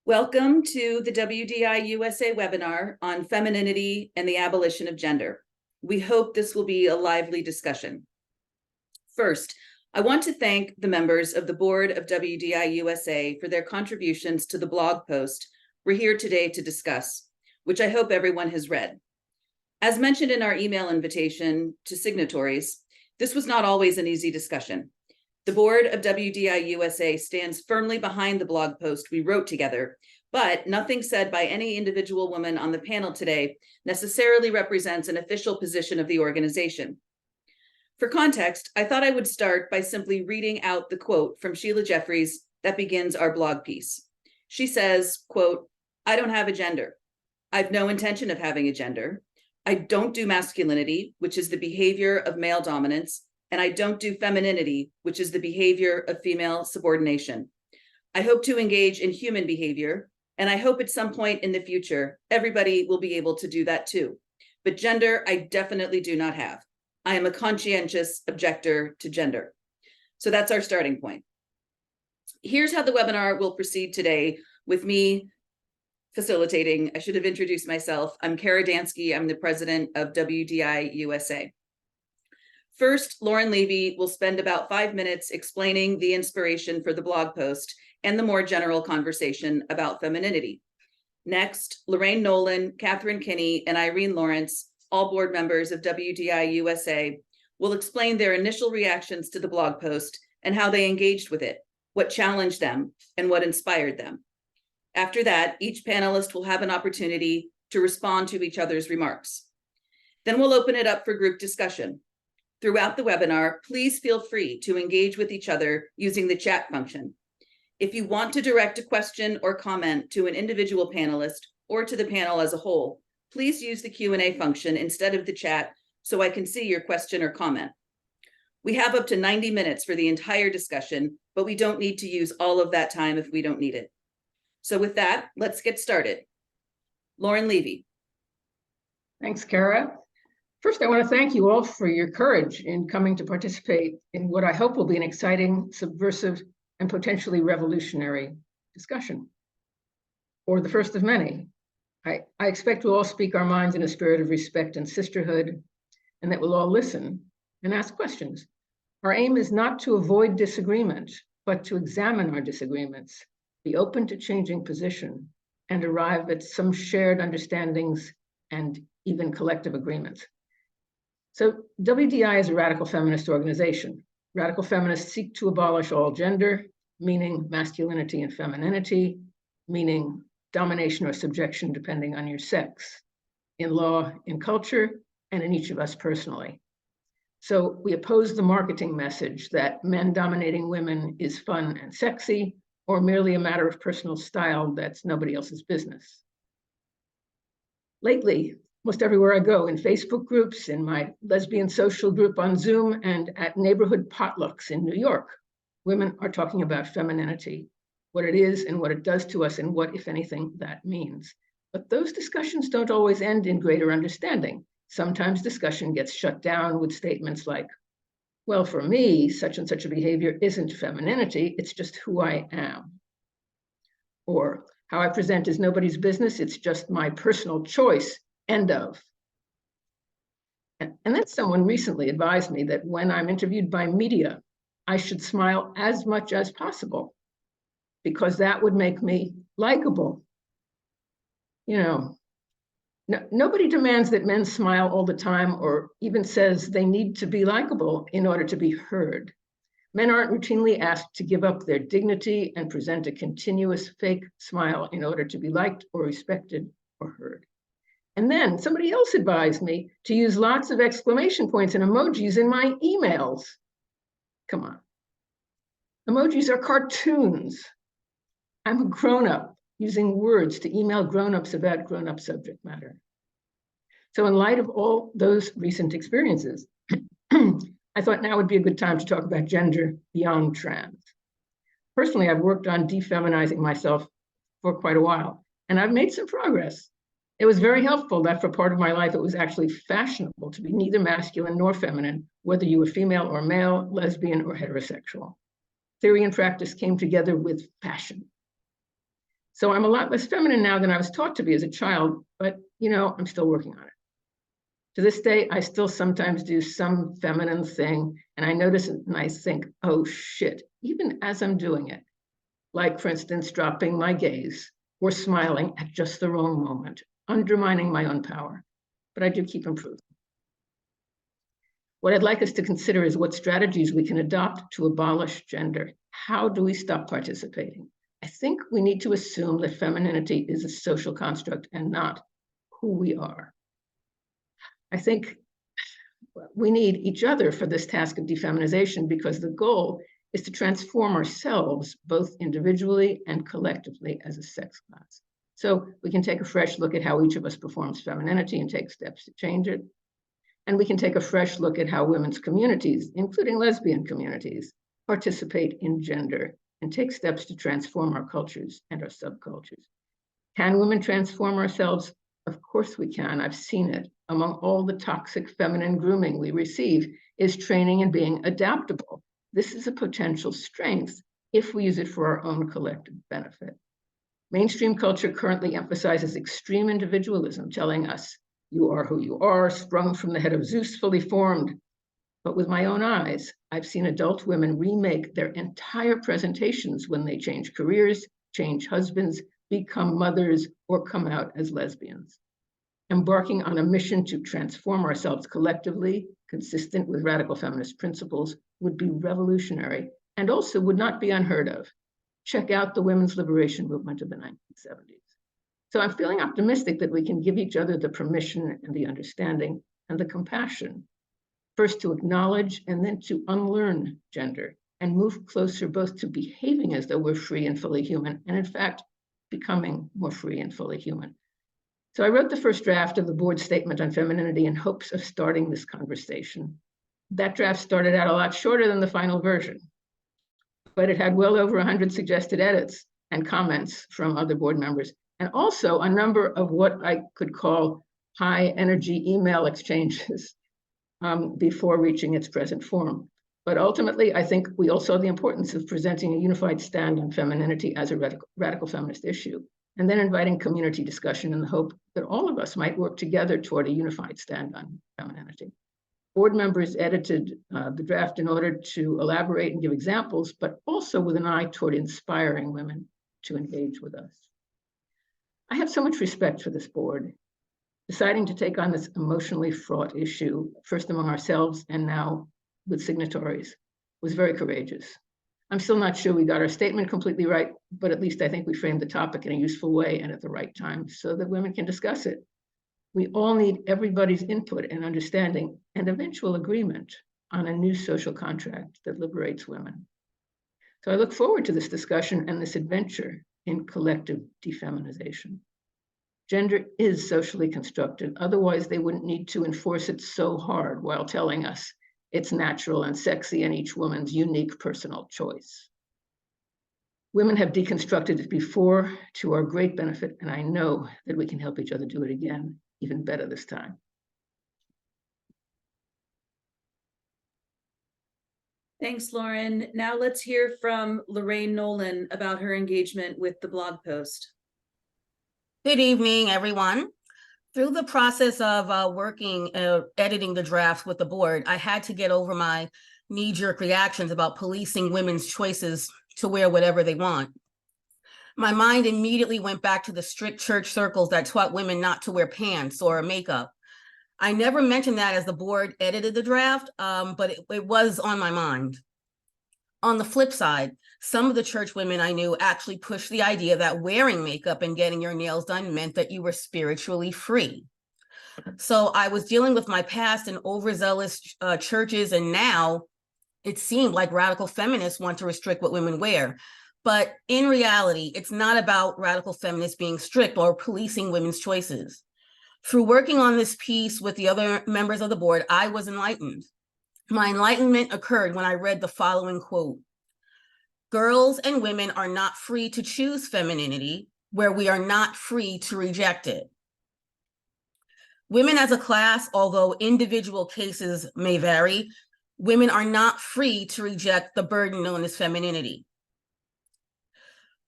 Welcome to the WDI USA webinar on femininity and the abolition of gender. We hope this will be a lively discussion. First, I want to thank the members of the board of WDI USA for their contributions to the blog post we're here today to discuss, which I hope everyone has read. As mentioned in our email invitation to signatories, this was not always an easy discussion. The board of WDI USA stands firmly behind the blog post we wrote together, but nothing said by any individual woman on the panel today necessarily represents an official position of the organization. For context, I thought I would start by simply reading out the quote from Sheila Jeffries that begins our blog piece. She says, quote, "I don't have a gender. I've no intention of having a gender. I don't do masculinity, which is the behavior of male dominance, and I don't do femininity, which is the behavior of female subordination. I hope to engage in human behavior, and I hope at some point in the future, everybody will be able to do that too. But gender, I definitely do not have. I am a conscientious objector to gender." So that's our starting point. Here's how the webinar will proceed today with me facilitating. I should have introduced myself. I'm Kara Dansky. I'm the president of WDI USA. First, Lauren Levy will spend about 5 minutes explaining the inspiration for the blog post and the more general conversation about femininity. Next, Lorraine Nolan, Catherine Kinney, and Irene Lawrence, all board members of WDI USA, will explain their initial reactions to the blog post and how they engaged with it, what challenged them, and what inspired them. After that, each panelist will have an opportunity to respond to each other's remarks. Then we'll open it up for group discussion. Throughout the webinar, please feel free to engage with each other using the chat function. If you want to direct a question or comment to an individual panelist or to the panel as a whole, please use the Q&A function instead of the chat so I can see your question or comment. We have up to 90 minutes for the entire discussion, but we don't need to use all of that time if we don't need it. So with that, let's get started. Lauren Levy. Thanks, Kara. First, I want to thank you all for your courage in coming to participate in what I hope will be an exciting, subversive, and potentially revolutionary discussion, or the first of many. I expect we'll all speak our minds in a spirit of respect and sisterhood, and that we'll all listen and ask questions. Our aim is not to avoid disagreement, but to examine our disagreements, be open to changing position, and arrive at some shared understandings and even collective agreements. So WDI is a radical feminist organization. Radical feminists seek to abolish all gender, meaning masculinity and femininity, meaning domination or subjection depending on your sex, in law, in culture, and in each of us personally. So we oppose the marketing message that men dominating women is fun and sexy, or merely a matter of personal style that's nobody else's business. Lately, most everywhere I go, in Facebook groups, in my lesbian social group on Zoom, and at neighborhood potlucks in New York, women are talking about femininity, what it is and what it does to us, and what, if anything, that means. But those discussions don't always end in greater understanding. Sometimes discussion gets shut down with statements like, well, for me, such and such a behavior isn't femininity, it's just who I am. Or, how I present is nobody's business, it's just my personal choice. End of. And then someone recently advised me that when I'm interviewed by media, I should smile as much as possible because that would make me likable. You know, nobody demands that men smile all the time or even says they need to be likable in order to be heard. Men aren't routinely asked to give up their dignity and present a continuous fake smile in order to be liked or respected or heard. And then somebody else advised me to use lots of exclamation points and emojis in my emails. Come on. Emojis are cartoons. I'm a grown-up using words to email grown-ups about grown-up subject matter. So in light of all those recent experiences, I thought now would be a good time to talk about gender beyond trans. Personally, I've worked on defeminizing myself for quite a while, and I've made some progress. It was very helpful that for part of my life, it was actually fashionable to be neither masculine nor feminine, whether you were female or male, lesbian or heterosexual. Theory and practice came together with passion. So I'm a lot less feminine now than I was taught to be as a child, but I'm still working on it. To this day, I still sometimes do some feminine thing, and I notice it and I think, oh shit, even as I'm doing it. Like, for instance, dropping my gaze or smiling at just the wrong moment, undermining my own power. But I do keep improving. What I'd like us to consider is what strategies we can adopt to abolish gender. How do we stop participating? I think we need to assume that femininity is a social construct and not who we are. I think we need each other for this task of defeminization because the goal is to transform ourselves both individually and collectively as a sex class. So we can take a fresh look at how each of us performs femininity and take steps to change it. And we can take a fresh look at how women's communities, including lesbian communities, participate in gender and take steps to transform our cultures and our subcultures. Can women transform ourselves? Of course we can. I've seen it. Among all the toxic feminine grooming we receive is training in being adaptable. This is a potential strength if we use it for our own collective benefit. Mainstream culture currently emphasizes extreme individualism, telling us, you are who you are, sprung from the head of Zeus, fully formed. But with my own eyes, I've seen adult women remake their entire presentations when they change careers, change husbands, become mothers, or come out as lesbians. Embarking on a mission to transform ourselves collectively, consistent with radical feminist principles, would be revolutionary and also would not be unheard of. Check out the women's liberation movement of the 1970s. So I'm feeling optimistic that we can give each other the permission and the understanding and the compassion, first to acknowledge and then to unlearn gender and move closer both to behaving as though we're free and fully human and in fact, becoming more free and fully human. So I wrote the first draft of the board statement on femininity in hopes of starting this conversation. That draft started out a lot shorter than the final version, but it had well over 100 suggested edits and comments from other board members, and also a number of what I could call high energy email exchanges before reaching its present form. But ultimately, I think we all saw the importance of presenting a unified stand on femininity as a radical feminist issue, and then inviting community discussion in the hope that all of us might work together toward a unified stand on femininity. Board members edited the draft in order to elaborate and give examples, but also with an eye toward inspiring women to engage with us. I have so much respect for this board. Deciding to take on this emotionally fraught issue, first among ourselves and now with signatories, was very courageous. I'm still not sure we got our statement completely right, but at least I think we framed the topic in a useful way and at the right time so that women can discuss it. We all need everybody's input and understanding and eventual agreement on a new social contract that liberates women. So I look forward to this discussion and this adventure in collective defeminization. Gender is socially constructed, otherwise they wouldn't need to enforce it so hard while telling us it's natural and sexy and each woman's unique personal choice. Women have deconstructed it before to our great benefit, and I know that we can help each other do it again, even better this time. Thanks, Lauren. Now let's hear from Lorraine Nolan about her engagement with the blog post. Good evening, everyone. Through the process of editing the drafts with the board, I had to get over my knee-jerk reactions about policing women's choices to wear whatever they want. My mind immediately went back to the strict church circles that taught women not to wear pants or makeup. I never mentioned that as the board edited the draft, but it was on my mind. On the flip side, some of the church women I knew actually pushed the idea that wearing makeup and getting your nails done meant that you were spiritually free. So I was dealing with my past and overzealous churches, and now it seemed like radical feminists want to restrict what women wear. But in reality, it's not about radical feminists being strict or policing women's choices. Through working on this piece with the other members of the board, I was enlightened. My enlightenment occurred when I read the following quote: "Girls and women are not free to choose femininity where we are not free to reject it. Women as a class, although individual cases may vary, women are not free to reject the burden known as femininity.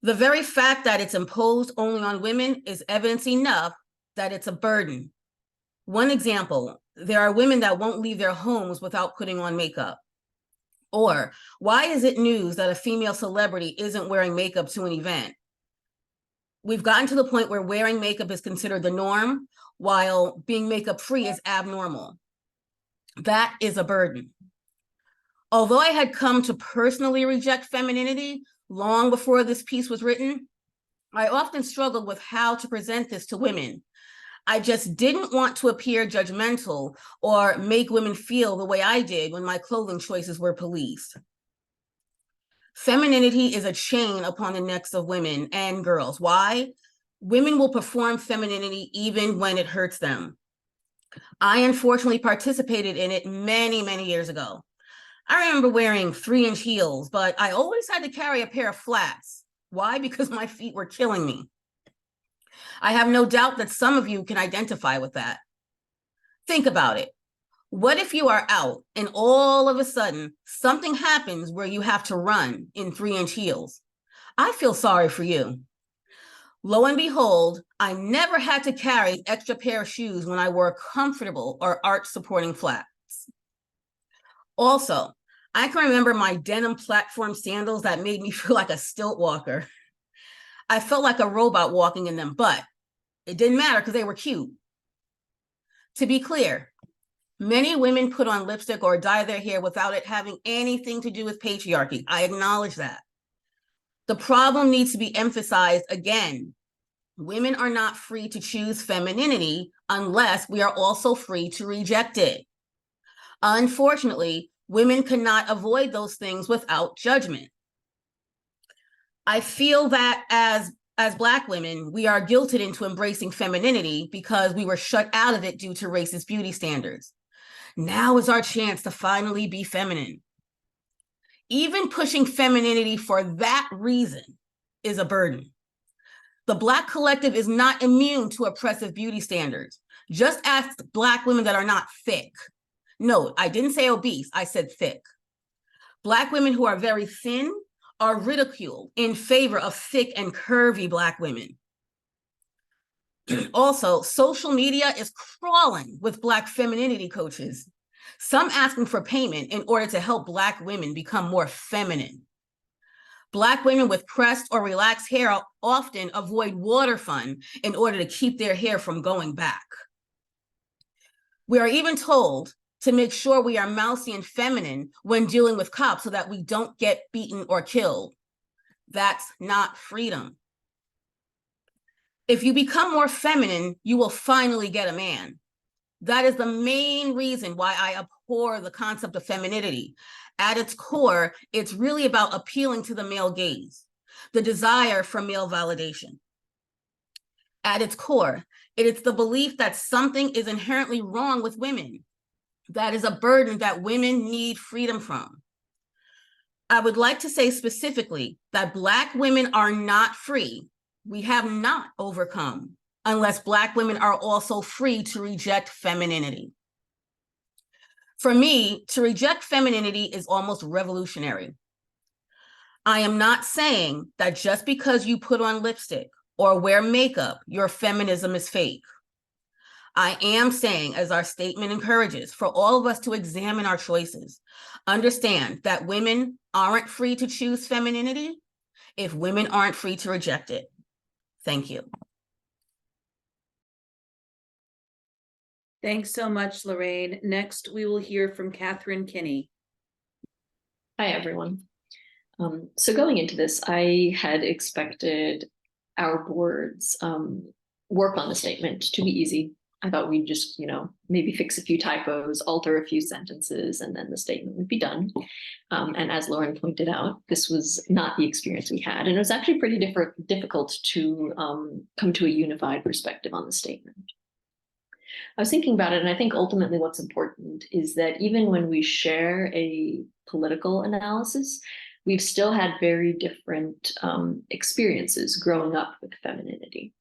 The very fact that it's imposed only on women is evidence enough that it's a burden. One example, there are women that won't leave their homes without putting on makeup. Or, why is it news that a female celebrity isn't wearing makeup to an event? We've gotten to the point where wearing makeup is considered the norm, while being makeup free is abnormal. That is a burden. Although I had come to personally reject femininity long before this piece was written, I often struggled with how to present this to women. I just didn't want to appear judgmental or make women feel the way I did when my clothing choices were policed. Femininity is a chain upon the necks of women and girls. Why? Women will perform femininity even when it hurts them. I unfortunately participated in it many, many years ago. I remember wearing 3-inch heels, but I always had to carry a pair of flats. Why? Because my feet were killing me. I have no doubt that some of you can identify with that. Think about it. What if you are out and all of a sudden something happens where you have to run in 3-inch heels? I feel sorry for you. Lo and behold, I never had to carry an extra pair of shoes when I wore comfortable or arch-supporting flats. Also, I can remember my denim platform sandals that made me feel like a stilt walker. I felt like a robot walking in them, but it didn't matter because they were cute. To be clear, many women put on lipstick or dye their hair without it having anything to do with patriarchy. I acknowledge that. The problem needs to be emphasized again. Women are not free to choose femininity unless we are also free to reject it. Unfortunately, women cannot avoid those things without judgment. I feel that as Black women, we are guilted into embracing femininity because we were shut out of it due to racist beauty standards. Now is our chance to finally be feminine. Even pushing femininity for that reason is a burden. The Black collective is not immune to oppressive beauty standards. Just ask Black women that are not thick. No, I didn't say obese, I said thick. Black women who are very thin are ridiculed in favor of thick and curvy Black women. Also, social media is crawling with Black femininity coaches, some asking for payment in order to help Black women become more feminine. Black women with pressed or relaxed hair often avoid water fun in order to keep their hair from going back. We are even told to make sure we are mousy and feminine when dealing with cops so that we don't get beaten or killed. That's not freedom. If you become more feminine, you will finally get a man. That is the main reason why I abhor the concept of femininity. At its core, it's really about appealing to the male gaze, the desire for male validation. At its core, it is the belief that something is inherently wrong with women. That is a burden that women need freedom from. I would like to say specifically that Black women are not free. We have not overcome unless Black women are also free to reject femininity. For me, to reject femininity is almost revolutionary. I am not saying that just because you put on lipstick or wear makeup, your feminism is fake. I am saying, as our statement encourages, for all of us to examine our choices, understand that women aren't free to choose femininity if women aren't free to reject it. Thank you. Thanks so much, Lorraine. Next, we will hear from Catherine Kinney. Hi, everyone. So going into this, I had expected our board's work on the statement to be easy. I thought we'd just, maybe fix a few typos, alter a few sentences, and then the statement would be done. And as Lauren pointed out, this was not the experience we had. And it was actually pretty difficult to come to a unified perspective on the statement. I was thinking about it, and I think ultimately what's important is that even when we share a political analysis, we've still had very different experiences growing up with femininity.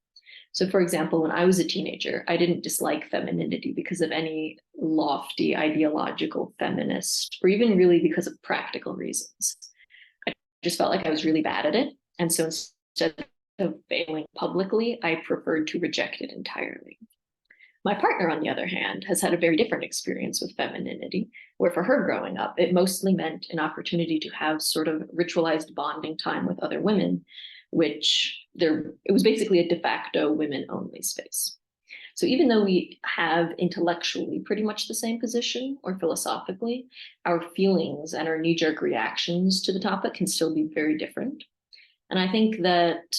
So for example, when I was a teenager, I didn't dislike femininity because of any lofty ideological feminist, or even really because of practical reasons. I just felt like I was really bad at it. And so instead of failing publicly, I preferred to reject it entirely. My partner, on the other hand, has had a very different experience with femininity, where for her growing up, it mostly meant an opportunity to have sort of ritualized bonding time with other women, it was basically a de facto women-only space. So even though we have intellectually pretty much the same position, or philosophically, our feelings and our knee-jerk reactions to the topic can still be very different. And I think that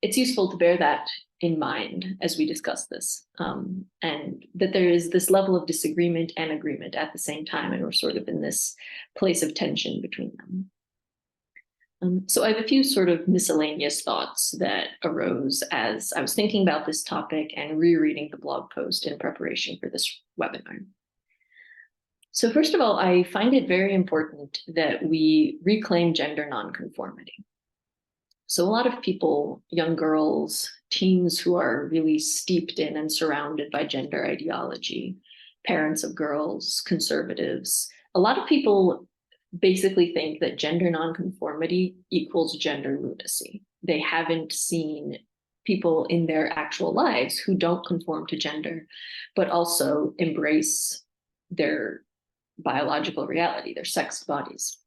it's useful to bear that in mind as we discuss this, and that there is this level of disagreement and agreement at the same time, and we're sort of in this place of tension between them. So I have a few sort of miscellaneous thoughts that arose as I was thinking about this topic and rereading the blog post in preparation for this webinar. So first of all, I find it very important that we reclaim gender nonconformity. So a lot of people, young girls, teens who are really steeped in and surrounded by gender ideology, parents of girls, conservatives, a lot of people basically think that gender nonconformity equals gender lunacy. They haven't seen people in their actual lives who don't conform to gender, but also embrace their biological reality, their sexed bodies.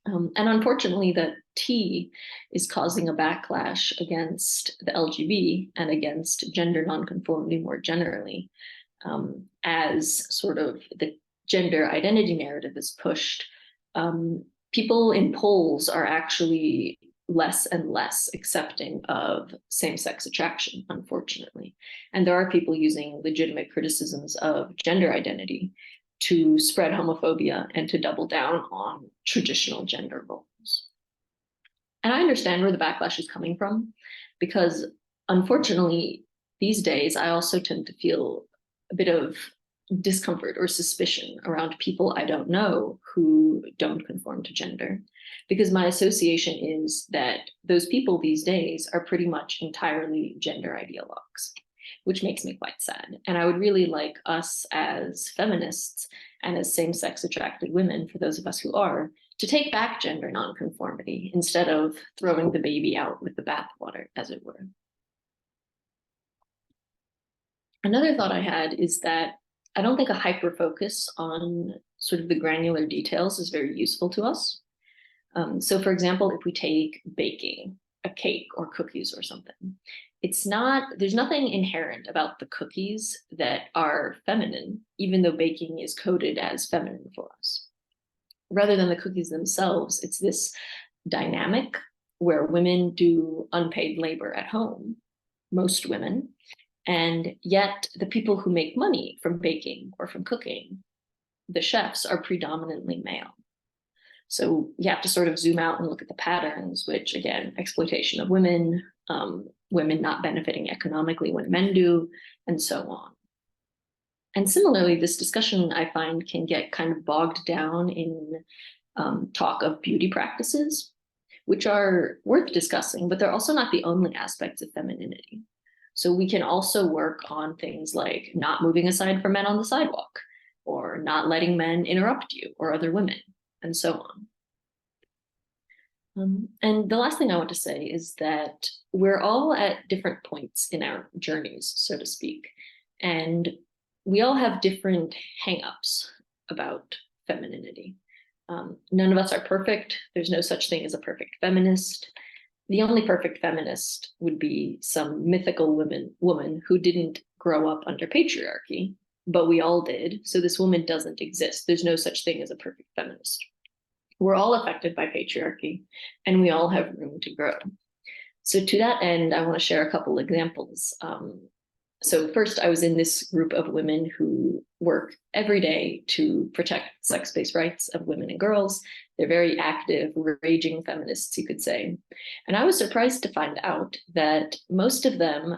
And unfortunately, that T is causing a backlash against the LGB and against gender nonconformity more generally, as sort of the gender identity narrative is pushed. People in polls are actually less and less accepting of same-sex attraction, unfortunately. And there are people using legitimate criticisms of gender identity to spread homophobia and to double down on traditional gender roles. And I understand where the backlash is coming from, because unfortunately, these days, I also tend to feel a bit of discomfort or suspicion around people I don't know who don't conform to gender, because my association is that those people these days are pretty much entirely gender ideologues, which makes me quite sad. And I would really like us as feminists and as same-sex attracted women, for those of us who are, to take back gender nonconformity instead of throwing the baby out with the bathwater, as it were. Another thought I had is that I don't think a hyper-focus on sort of the granular details is very useful to us. So for example, if we take baking a cake or cookies or something, there's nothing inherent about the cookies that are feminine, even though baking is coded as feminine for us. Rather than the cookies themselves, it's this dynamic where women do unpaid labor at home, most women, and yet the people who make money from baking or from cooking, the chefs, are predominantly male. So you have to sort of zoom out and look at the patterns, which again, exploitation of women, women not benefiting economically when men do, and so on. And similarly, this discussion I find can get kind of bogged down in talk of beauty practices, which are worth discussing, but they're also not the only aspects of femininity. So we can also work on things like not moving aside from men on the sidewalk, or not letting men interrupt you or other women, and so on. And the last thing I want to say is that we're all at different points in our journeys, so to speak, and we all have different hang-ups about femininity. None of us are perfect. There's no such thing as a perfect feminist. The only perfect feminist would be some mythical woman who didn't grow up under patriarchy, but we all did. So this woman doesn't exist. There's no such thing as a perfect feminist. We're all affected by patriarchy, and we all have room to grow. So to that end, I want to share a couple examples. So first, I was in this group of women who work every day to protect sex-based rights of women and girls. They're very active, raging feminists, you could say. And I was surprised to find out that most of them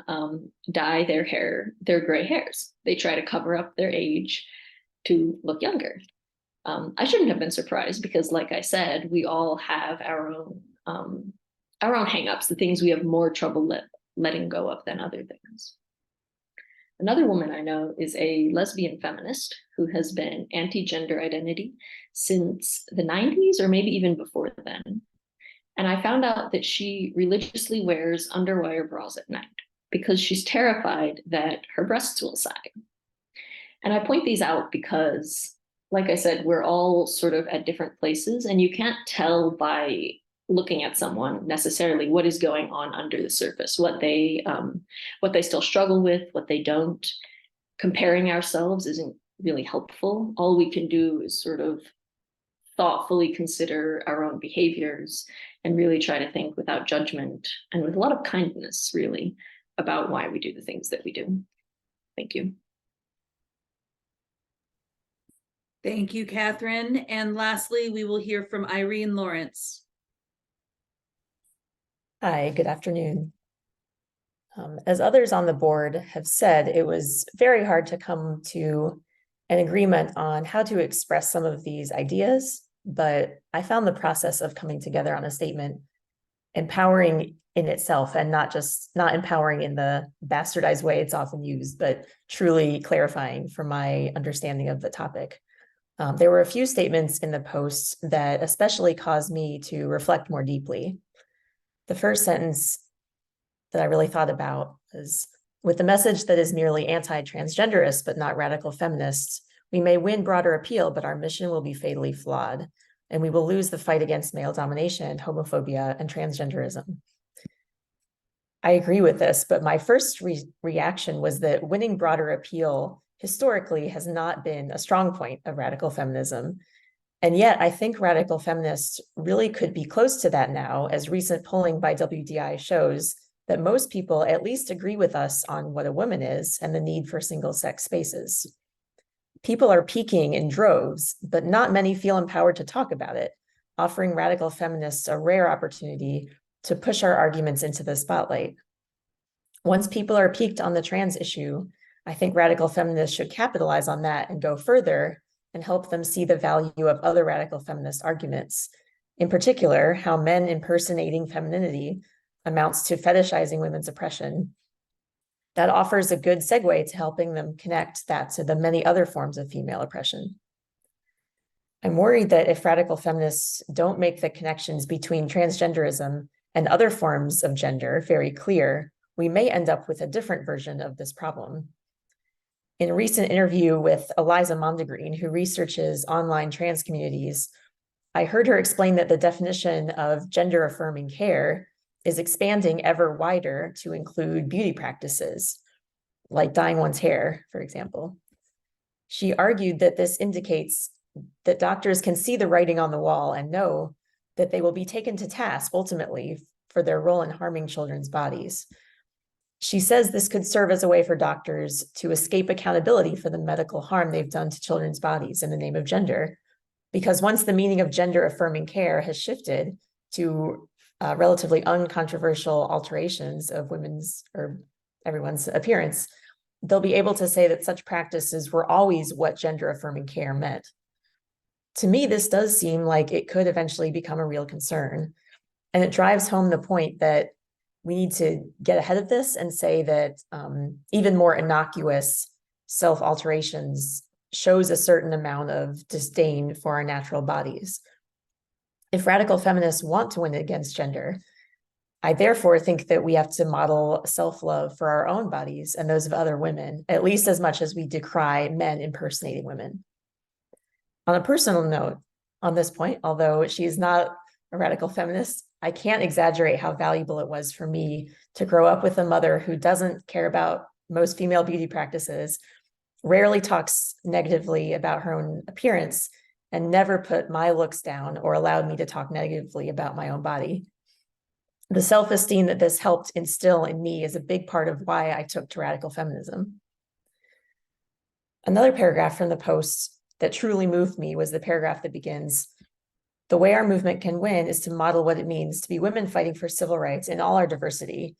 dye their hair, their gray hairs. They try to cover up their age to look younger. I shouldn't have been surprised because, like I said, we all have our own hangups, the things we have more trouble letting go of than other things. Another woman I know is a lesbian feminist who has been anti-gender identity since the 90s, or maybe even before then. And I found out that she religiously wears underwire bras at night because she's terrified that her breasts will sag. And I point these out because, like I said, we're all sort of at different places, and you can't tell by looking at someone necessarily what is going on under the surface, what they still struggle with, what they don't. Comparing ourselves isn't really helpful. All we can do is sort of thoughtfully consider our own behaviors and really try to think without judgment and with a lot of kindness, really, about why we do the things that we do. Thank you. Thank you, Catherine. And lastly, we will hear from Irene Lawrence. Hi, good afternoon. As others on the board have said, it was very hard to come to an agreement on how to express some of these ideas, but I found the process of coming together on a statement empowering in itself, and not empowering in the bastardized way it's often used, but truly clarifying for my understanding of the topic. There were a few statements in the post that especially caused me to reflect more deeply. The first sentence that I really thought about is, with the message that is merely anti-transgenderist but not radical feminists, we may win broader appeal, but our mission will be fatally flawed, and we will lose the fight against male domination, homophobia, and transgenderism. I agree with this, but my first reaction was that winning broader appeal historically has not been a strong point of radical feminism. And yet I think radical feminists really could be close to that now, as recent polling by WDI shows that most people at least agree with us on what a woman is and the need for single-sex spaces. People are peaking in droves, but not many feel empowered to talk about it, offering radical feminists a rare opportunity to push our arguments into the spotlight. Once people are peaked on the trans issue, I think radical feminists should capitalize on that and go further and help them see the value of other radical feminist arguments. In particular, how men impersonating femininity amounts to fetishizing women's oppression. That offers a good segue to helping them connect that to the many other forms of female oppression. I'm worried that if radical feminists don't make the connections between transgenderism and other forms of gender very clear, we may end up with a different version of this problem. In a recent interview with Eliza Mondegreen, who researches online trans communities, I heard her explain that the definition of gender-affirming care is expanding ever wider to include beauty practices, like dyeing one's hair, for example. She argued that this indicates that doctors can see the writing on the wall and know that they will be taken to task ultimately for their role in harming children's bodies. She says this could serve as a way for doctors to escape accountability for the medical harm they've done to children's bodies in the name of gender. Because once the meaning of gender-affirming care has shifted to relatively uncontroversial alterations of women's or everyone's appearance, they'll be able to say that such practices were always what gender-affirming care meant. To me, this does seem like it could eventually become a real concern. And it drives home the point that we need to get ahead of this and say that even more innocuous self-alterations shows a certain amount of disdain for our natural bodies. If radical feminists want to win against gender, I therefore think that we have to model self-love for our own bodies and those of other women, at least as much as we decry men impersonating women. On a personal note, on this point, although she is not a radical feminist, I can't exaggerate how valuable it was for me to grow up with a mother who doesn't care about most female beauty practices, rarely talks negatively about her own appearance, and never put my looks down or allowed me to talk negatively about my own body. The self-esteem that this helped instill in me is a big part of why I took to radical feminism. Another paragraph from the post that truly moved me was the paragraph that begins, "The way our movement can win is to model what it means to be women fighting for civil rights in all our diversity,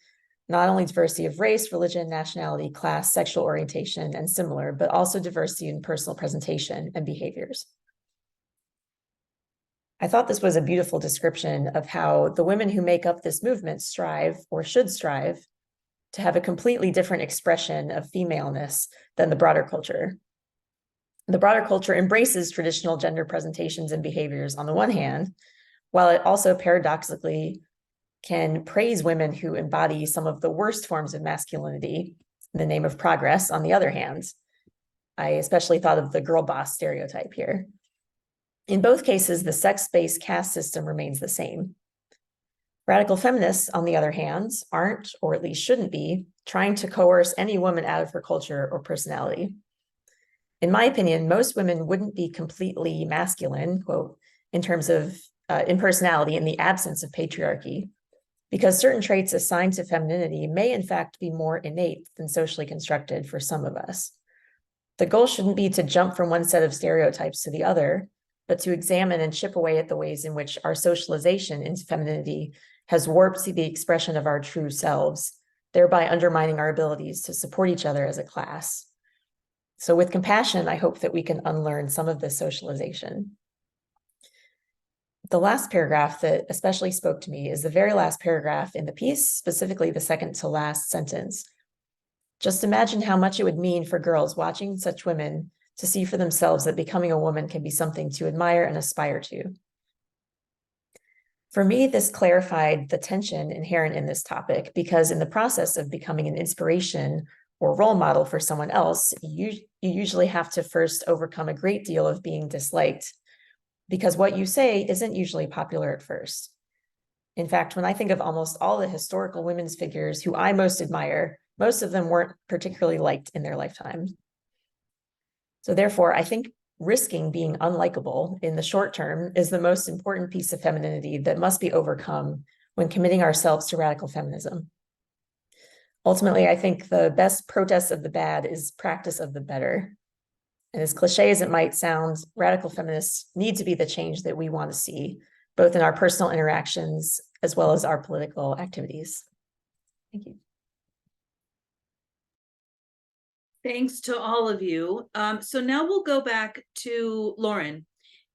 not only diversity of race, religion, nationality, class, sexual orientation, and similar, but also diversity in personal presentation and behaviors." I thought this was a beautiful description of how the women who make up this movement strive, or should strive, to have a completely different expression of femaleness than the broader culture. The broader culture embraces traditional gender presentations and behaviors on the one hand, while it also paradoxically can praise women who embody some of the worst forms of masculinity in the name of progress on the other hand. I especially thought of the girl boss stereotype here. In both cases, the sex-based caste system remains the same. Radical feminists, on the other hand, aren't, or at least shouldn't be, trying to coerce any woman out of her culture or personality. In my opinion, most women wouldn't be completely masculine, quote, in terms of in personality in the absence of patriarchy, because certain traits assigned to femininity may in fact be more innate than socially constructed for some of us. The goal shouldn't be to jump from one set of stereotypes to the other, but to examine and chip away at the ways in which our socialization into femininity has warped the expression of our true selves, thereby undermining our abilities to support each other as a class. So with compassion, I hope that we can unlearn some of this socialization. The last paragraph that especially spoke to me is the very last paragraph in the piece, specifically the second to last sentence. Just imagine how much it would mean for girls watching such women to see for themselves that becoming a woman can be something to admire and aspire to. For me, this clarified the tension inherent in this topic, because in the process of becoming an inspiration or role model for someone else, you usually have to first overcome a great deal of being disliked, because what you say isn't usually popular at first. In fact, when I think of almost all the historical women's figures who I most admire, most of them weren't particularly liked in their lifetime. So therefore, I think risking being unlikable in the short term is the most important piece of femininity that must be overcome when committing ourselves to radical feminism. Ultimately, I think the best protest of the bad is practice of the better. And as cliche as it might sound, radical feminists need to be the change that we want to see, both in our personal interactions as well as our political activities. Thank you. Thanks to all of you. So now we'll go back to Lauren,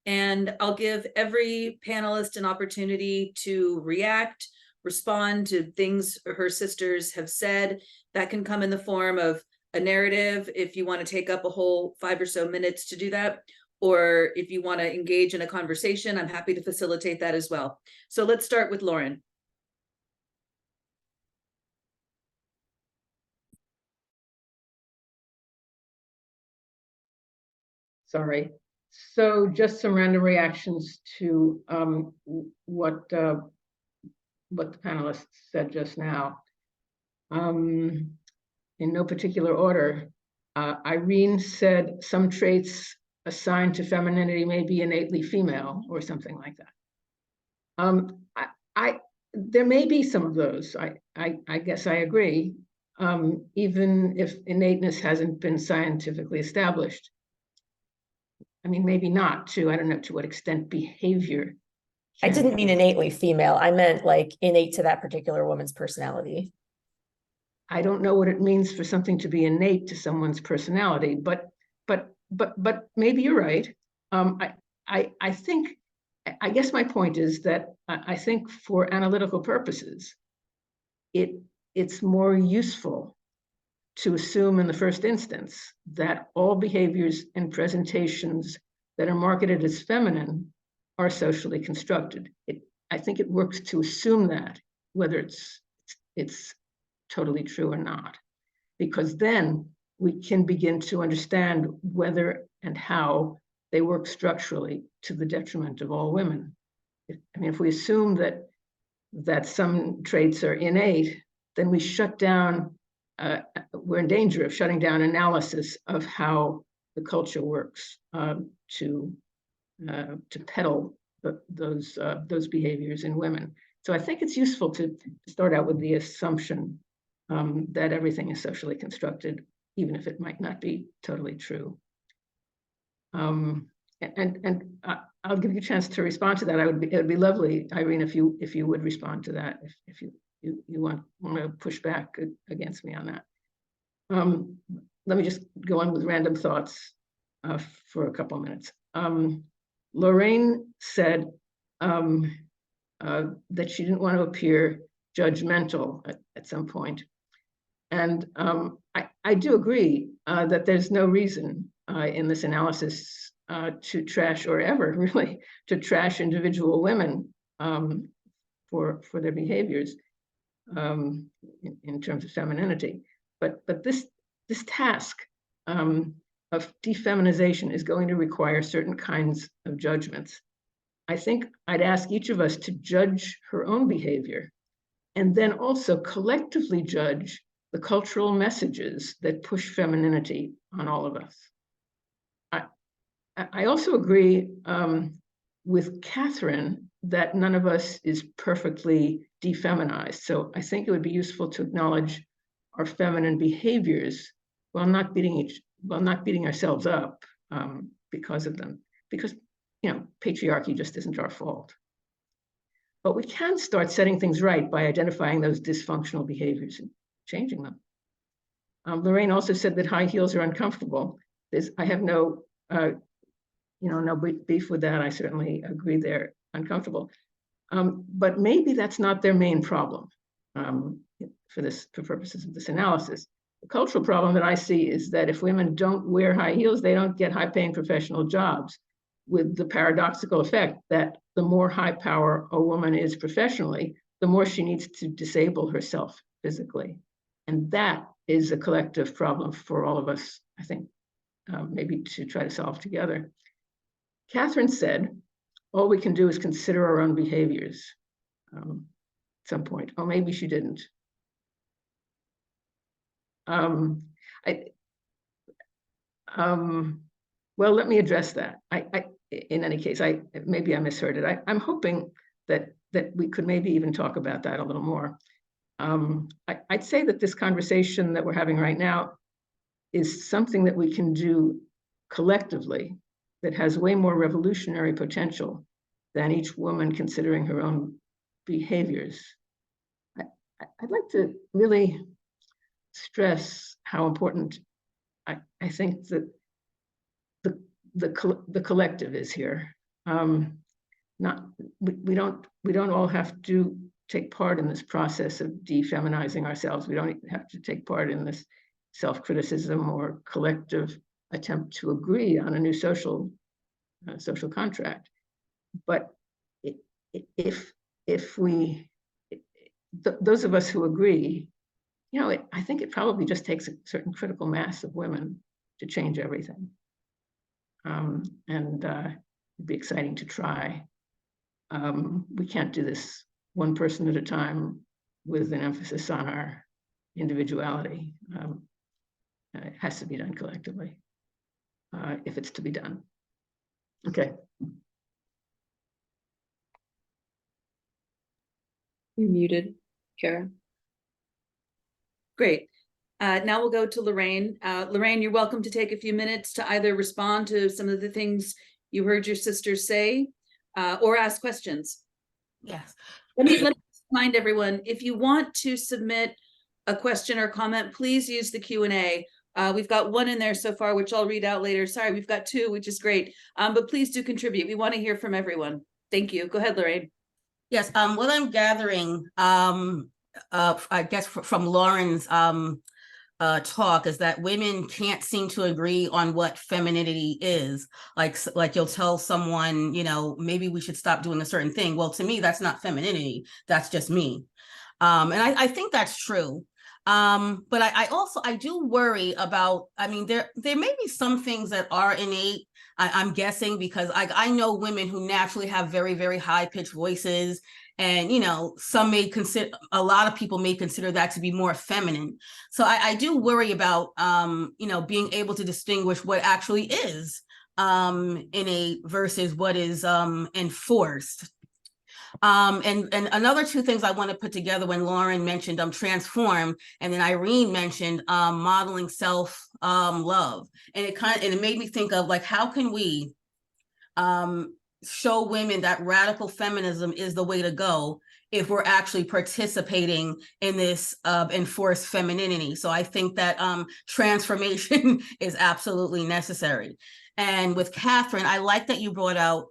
and I'll give every panelist an opportunity to react, respond to things her sisters have said. That can come in the form of a narrative if you want to take up a whole 5 or so minutes to do that, or if you want to engage in a conversation, I'm happy to facilitate that as well. So let's start with Lauren. Sorry. So just some random reactions to what the panelists said just now. In no particular order, Irene said some traits assigned to femininity may be innately female or something like that. There may be some of those. I guess I agree, even if innateness hasn't been scientifically established. I mean, maybe not to, I don't know to what extent behavior. I didn't mean innately female. I meant like innate to that particular woman's personality. I don't know what it means for something to be innate to someone's personality, but maybe you're right. I think, I guess my point is that I think for analytical purposes, it's more useful to assume in the first instance that all behaviors and presentations that are marketed as feminine are socially constructed. I think it works to assume that, whether it's totally true or not, because then we can begin to understand whether and how they work structurally to the detriment of all women. If we assume that some traits are innate, then we shut down, we're in danger of shutting down analysis of how the culture works to peddle those behaviors in women. So I think it's useful to start out with the assumption that everything is socially constructed, even if it might not be totally true. And I'll give you a chance to respond to that. It would be lovely, Irene, if you would respond to that, if you want to push back against me on that. Let me just go on with random thoughts for a couple of minutes. Lorraine said that she didn't want to appear judgmental at some point. And I do agree that there's no reason in this analysis to trash, or ever really, to trash individual women for their behaviors in terms of femininity. But this task of defeminization is going to require certain kinds of judgments. I think I'd ask each of us to judge her own behavior and then also collectively judge the cultural messages that push femininity on all of us. I also agree with Catherine that none of us is perfectly defeminized. So I think it would be useful to acknowledge our feminine behaviors while not beating ourselves up because of them. Because, you know, patriarchy just isn't our fault. But we can start setting things right by identifying those dysfunctional behaviors and changing them. Lorraine also said that high heels are uncomfortable. I have no beef with that. I certainly agree they're uncomfortable. But maybe that's not their main problem for purposes of this analysis. The cultural problem that I see is that if women don't wear high heels, they don't get high-paying professional jobs, with the paradoxical effect that the more high power a woman is professionally, the more she needs to disable herself physically. And that is a collective problem for all of us, I think, maybe to try to solve together. Catherine said, all we can do is consider our own behaviors at some point. Oh, maybe she didn't. Well, let me address that. In any case, maybe I misheard it. I'm hoping that we could maybe even talk about that a little more. I'd say that this conversation that we're having right now is something that we can do collectively that has way more revolutionary potential than each woman considering her own behaviors. I'd like to really stress how important I think that the collective is here. We don't all have to take part in this process of defeminizing ourselves. We don't have to take part in this self-criticism or collective attempt to agree on a new social contract. But if we, those of us who agree, I think it probably just takes a certain critical mass of women to change everything. It'd be exciting to try. We can't do this one person at a time with an emphasis on our individuality. It has to be done collectively if it's to be done. Okay. You're muted, Kara. Great. Now we'll go to Lorraine. Lorraine, you're welcome to take a few minutes to either respond to some of the things you heard your sisters say or ask questions. Yes. Let me remind everyone, if you want to submit a question or comment, please use the Q&A. We've got one in there so far, which I'll read out later. Sorry, we've got two, which is great. But please do contribute. We want to hear from everyone. Thank you. Go ahead, Lorraine. Yes, what I'm gathering, I guess from Lauren's talk is that women can't seem to agree on what femininity is. Like you'll tell someone, maybe we should stop doing a certain thing. Well, to me, that's not femininity. That's just me. And I think that's true. But I do worry about, there may be some things that are innate, I'm guessing, because I know women who naturally have very, very high pitched voices. And, a lot of people may consider that to be more feminine. So I do worry about, being able to distinguish what actually is innate versus what is enforced. And another two things I want to put together when Lauren mentioned transform, and then Irene mentioned modeling self love, and it made me think of how can we show women that radical feminism is the way to go if we're actually participating in this enforced femininity. So I think that transformation is absolutely necessary. And with Catherine, I like that you brought out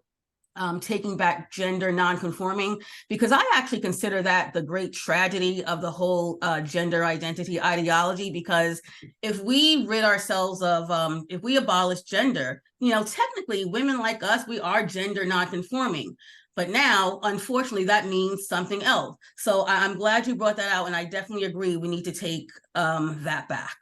taking back gender nonconforming, because I actually consider that the great tragedy of the whole gender identity ideology, because if we rid ourselves of, if we abolish gender, technically women like us, we are gender nonconforming. But now, unfortunately, that means something else. So I'm glad you brought that out, and I definitely agree we need to take that back.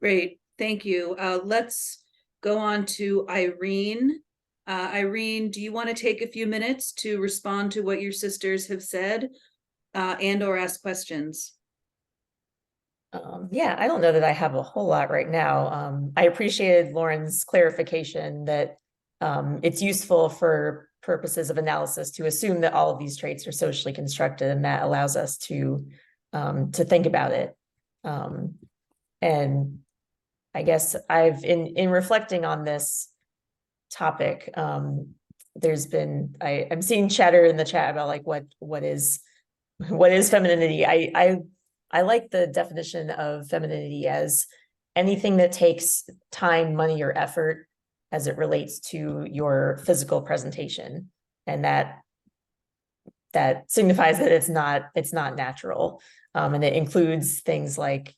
Great, thank you. Let's go on to Irene. Irene, do you want to take a few minutes to respond to what your sisters have said and or ask questions? Yeah, I don't know that I have a whole lot right now. I appreciated Lauren's clarification that it's useful for purposes of analysis to assume that all of these traits are socially constructed, and that allows us to think about it. And I guess in reflecting on this topic, there's been I'm seeing chatter in the chat about like what is femininity. I like the definition of femininity as anything that takes time, money, or effort as it relates to your physical presentation, and that signifies that it's not natural, and it includes things like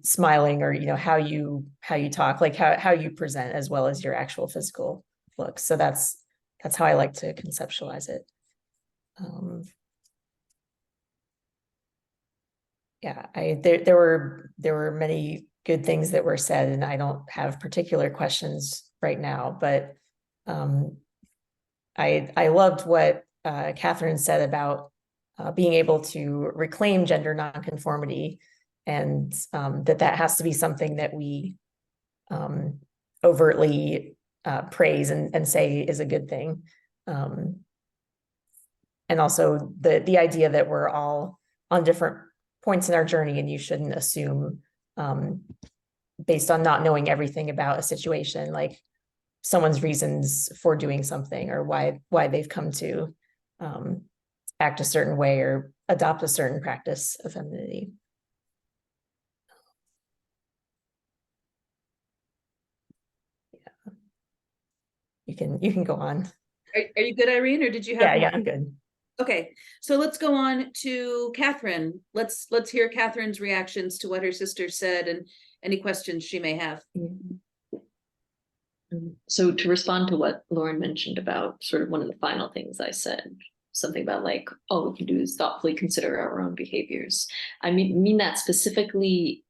smiling, or how you talk, like how you present, as well as your actual physical look. So that's how I like to conceptualize it. Yeah, there were many good things that were said, and I don't have particular questions right now, but I loved what Catherine said about being able to reclaim gender nonconformity, and that has to be something that we overtly praise and say is a good thing. And also the idea that we're all on different points in our journey, and you shouldn't assume based on not knowing everything about a situation, like someone's reasons for doing something, or why they've come to act a certain way or adopt a certain practice of femininity. Yeah. You can go on. Are you good, Irene, or did you have? Yeah, I'm good. Okay, so let's go on to Catherine. Let's hear Catherine's reactions to what her sister said and any questions she may have. So to respond to what Lauren mentioned about sort of one of the final things I said, something about like, all we can do is thoughtfully consider our own behaviors. I mean that specifically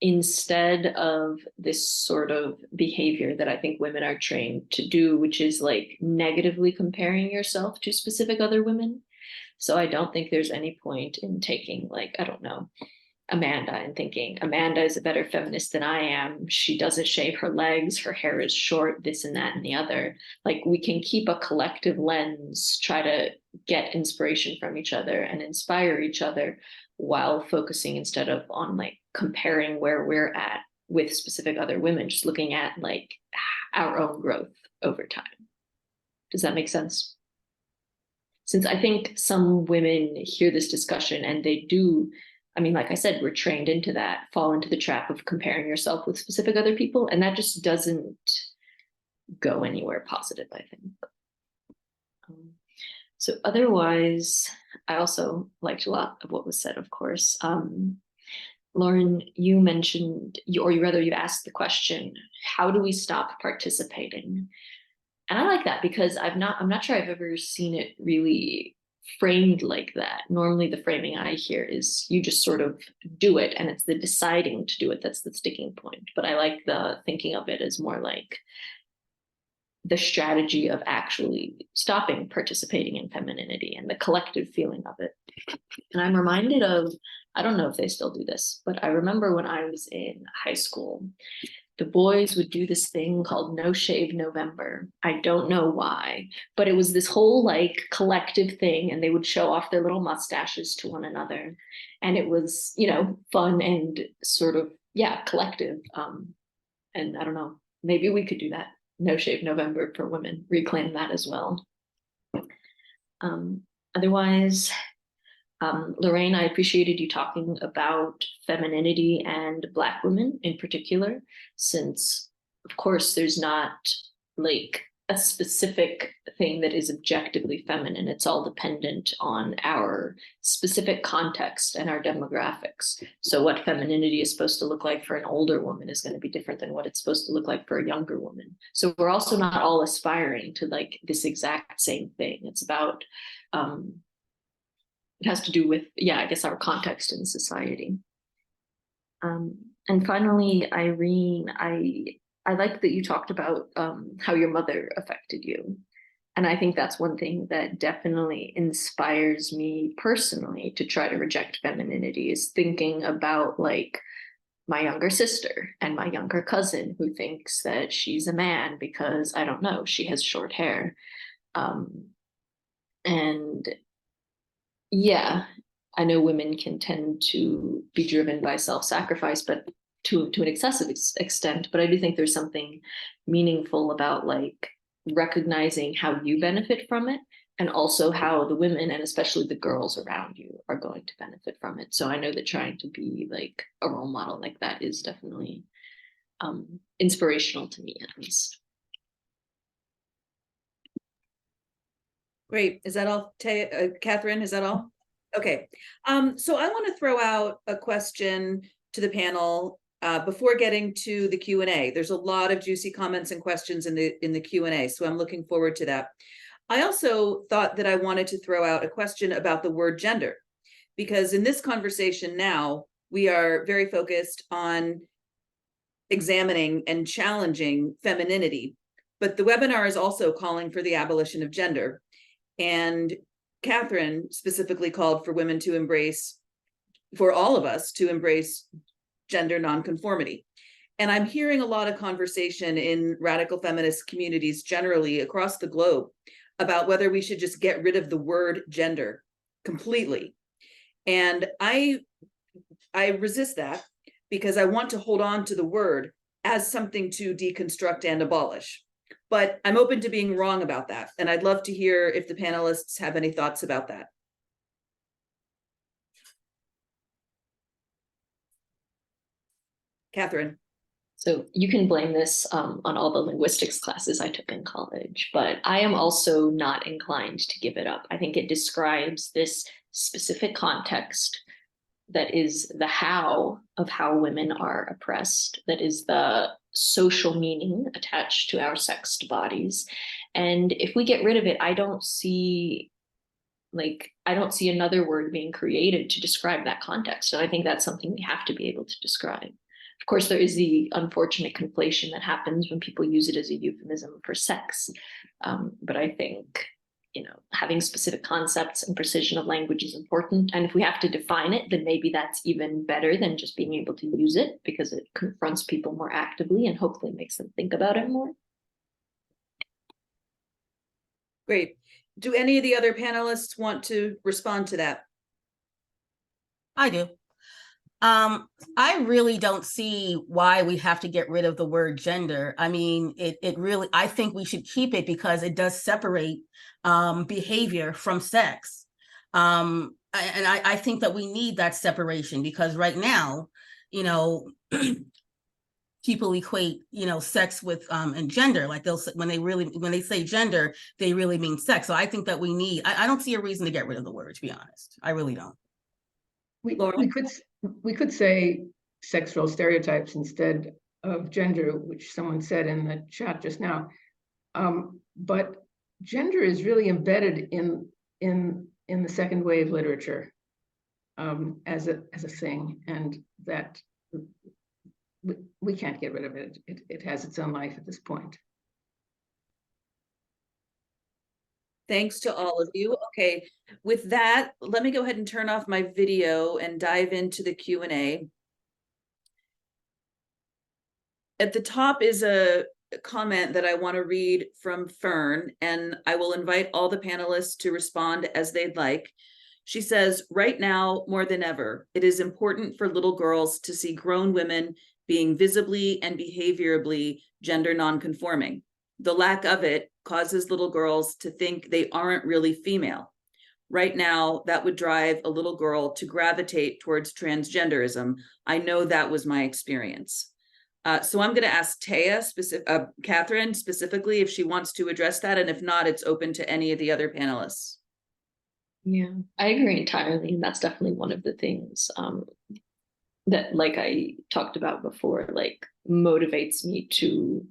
instead of this sort of behavior that I think women are trained to do, which is like negatively comparing yourself to specific other women. So I don't think there's any point in taking, like, I don't know, Amanda and thinking Amanda is a better feminist than I am. She doesn't shave her legs, her hair is short, this and that and the other. Like, we can keep a collective lens, try to get inspiration from each other and inspire each other, while focusing instead of on like comparing where we're at with specific other women, just looking at like our own growth over time. Does that make sense? Since I think some women hear this discussion and they do, I mean, like I said, we're trained into that, fall into the trap of comparing yourself with specific other people, and that just doesn't go anywhere positive, I think. So otherwise, I also liked a lot of what was said, of course. Lauren, you mentioned, you asked the question, how do we stop participating? And I like that, because I'm not sure I've ever seen it really framed like that. Normally the framing I hear is you just sort of do it, and it's the deciding to do it that's the sticking point. But I like the thinking of it as more like the strategy of actually stopping participating in femininity and the collective feeling of it. And I'm reminded of, I don't know if they still do this, but I remember when I was in high school, the boys would do this thing called No Shave November. I don't know why, but it was this whole like collective thing, and they would show off their little mustaches to one another. And it was, fun and sort of, collective. And I don't know, maybe we could do that. No Shave November for women, reclaim that as well. Otherwise, Lorraine, I appreciated you talking about femininity and Black women in particular, since of course there's not like a specific thing that is objectively feminine. It's all dependent on our specific context and our demographics. So what femininity is supposed to look like for an older woman is going to be different than what it's supposed to look like for a younger woman. So we're also not all aspiring to like this exact same thing. It's about, it has to do with, yeah, I guess our context in society. And finally, Irene, I like that you talked about how your mother affected you. And I think that's one thing that definitely inspires me personally to try to reject femininity, is thinking about like my younger sister and my younger cousin who thinks that she's a man because, I don't know, she has short hair. And yeah, I know women can tend to be driven by self-sacrifice, but to an excessive extent. But I do think there's something meaningful about like recognizing how you benefit from it, and also how the women and especially the girls around you are going to benefit from it. So I know that trying to be like a role model like that is definitely inspirational to me, at least. Great. Is that all, Catherine? Is that all? Okay. So I want to throw out a question to the panel before getting to the Q&A. There's a lot of juicy comments and questions in the Q&A, so I'm looking forward to that. I also thought that I wanted to throw out a question about the word gender, because in this conversation now, we are very focused on examining and challenging femininity, but the webinar is also calling for the abolition of gender. And Catherine specifically called for women to embrace, for all of us to embrace gender nonconformity. And I'm hearing a lot of conversation in radical feminist communities generally across the globe about whether we should just get rid of the word gender completely. And I resist that, because I want to hold on to the word as something to deconstruct and abolish. But I'm open to being wrong about that. And I'd love to hear if the panelists have any thoughts about that. Catherine. So you can blame this on all the linguistics classes I took in college, but I am also not inclined to give it up. I think it describes this specific context that is the how of how women are oppressed, that is the social meaning attached to our sexed bodies. And if we get rid of it, I don't see another word being created to describe that context. And I think that's something we have to be able to describe. Of course, there is the unfortunate conflation that happens when people use it as a euphemism for sex. But I think, having specific concepts and precision of language is important. And if we have to define it, then maybe that's even better than just being able to use it, because it confronts people more actively and hopefully makes them think about it more. Great. Do any of the other panelists want to respond to that? I do. I really don't see why we have to get rid of the word gender. I mean, it really, I think we should keep it because it does separate behavior from sex. And I think that we need that separation, because right now, people equate, sex with and gender. Like when they say gender, they really mean sex. So I think that I don't see a reason to get rid of the word, to be honest. I really don't. We could say sex role stereotypes instead of gender, which someone said in the chat just now. But gender is really embedded in the second wave literature as a thing, and that we can't get rid of it. It has its own life at this point. Thanks to all of you. Okay, with that, let me go ahead and turn off my video and dive into the Q&A. At the top is a comment that I want to read from Fern, and I will invite all the panelists to respond as they'd like. She says, right now, more than ever, it is important for little girls to see grown women being visibly and behaviorally gender nonconforming. The lack of it causes little girls to think they aren't really female. Right now, that would drive a little girl to gravitate towards transgenderism. I know that was my experience. So I'm going to ask Catherine specifically if she wants to address that, and if not, it's open to any of the other panelists. Yeah, I agree entirely. And that's definitely one of the things that, like I talked about before, like motivates me to,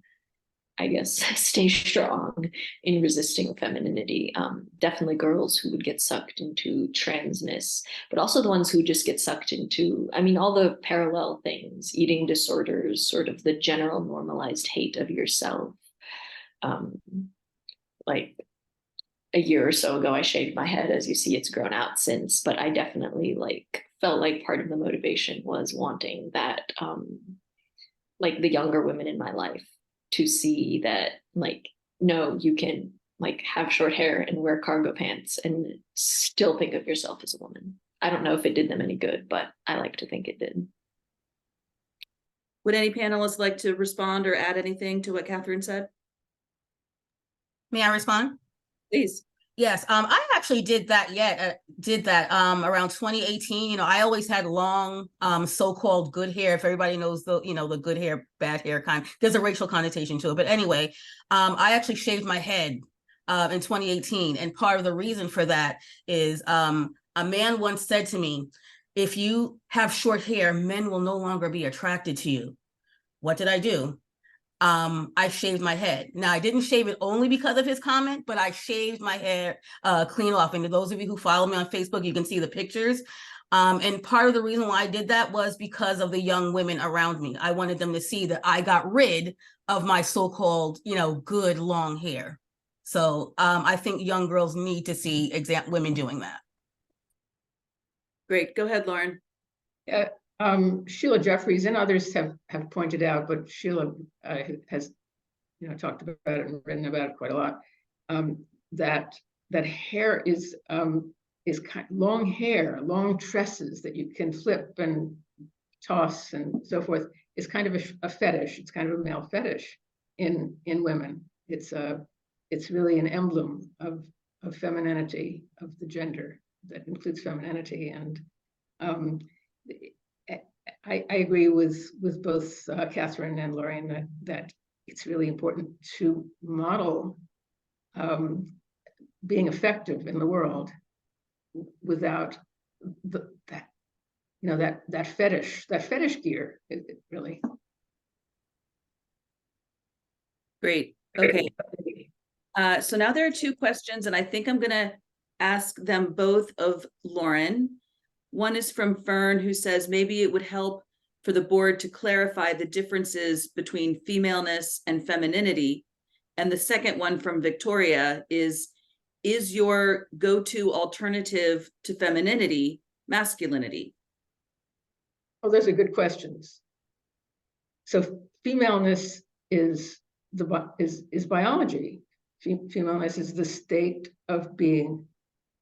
I guess, stay strong in resisting femininity. Definitely girls who would get sucked into transness, but also the ones who just get sucked into, I mean, all the parallel things, eating disorders, sort of the general normalized hate of yourself. Like a year or so ago, I shaved my head. As you see, it's grown out since, but I definitely like felt like part of the motivation was wanting that, like the younger women in my life to see that, like, no, you can like have short hair and wear cargo pants and still think of yourself as a woman. I don't know if it did them any good, but I like to think it did. Would any panelists like to respond or add anything to what Catherine said? May I respond? Please. Yes, I actually did that around 2018. You know, I always had long, so-called good hair. If everybody knows the, you know, the good hair, bad hair kind, there's a racial connotation to it. But anyway, I actually shaved my head in 2018. And part of the reason for that is a man once said to me, if you have short hair, men will no longer be attracted to you. What did I do? I shaved my head. Now, I didn't shave it only because of his comment, but I shaved my hair clean off. And to those of you who follow me on Facebook, you can see the pictures. And part of the reason why I did that was because of the young women around me. I wanted them to see that I got rid of my so-called, you know, good long hair. So I think young girls need to see women doing that. Great. Go ahead, Lauren. Sheila Jeffries and others have pointed out, but Sheila has, you know, talked about it and written about it quite a lot. That hair is long hair, long tresses that you can flip and toss and so forth, is kind of a fetish. It's kind of a male fetish in women. It's really an emblem of femininity, of the gender that includes femininity. And I agree with both Catherine and Lorraine that it's really important to model being effective in the world without that fetish gear. It really. Great. Okay. So now there are two questions, and I think I'm going to ask them both of Lauren. One is from Fern, who says maybe it would help for the board to clarify the differences between femaleness and femininity. And the second one from Victoria is your go-to alternative to femininity masculinity? Oh, those are good questions. So femaleness is biology. Femaleness is the state of being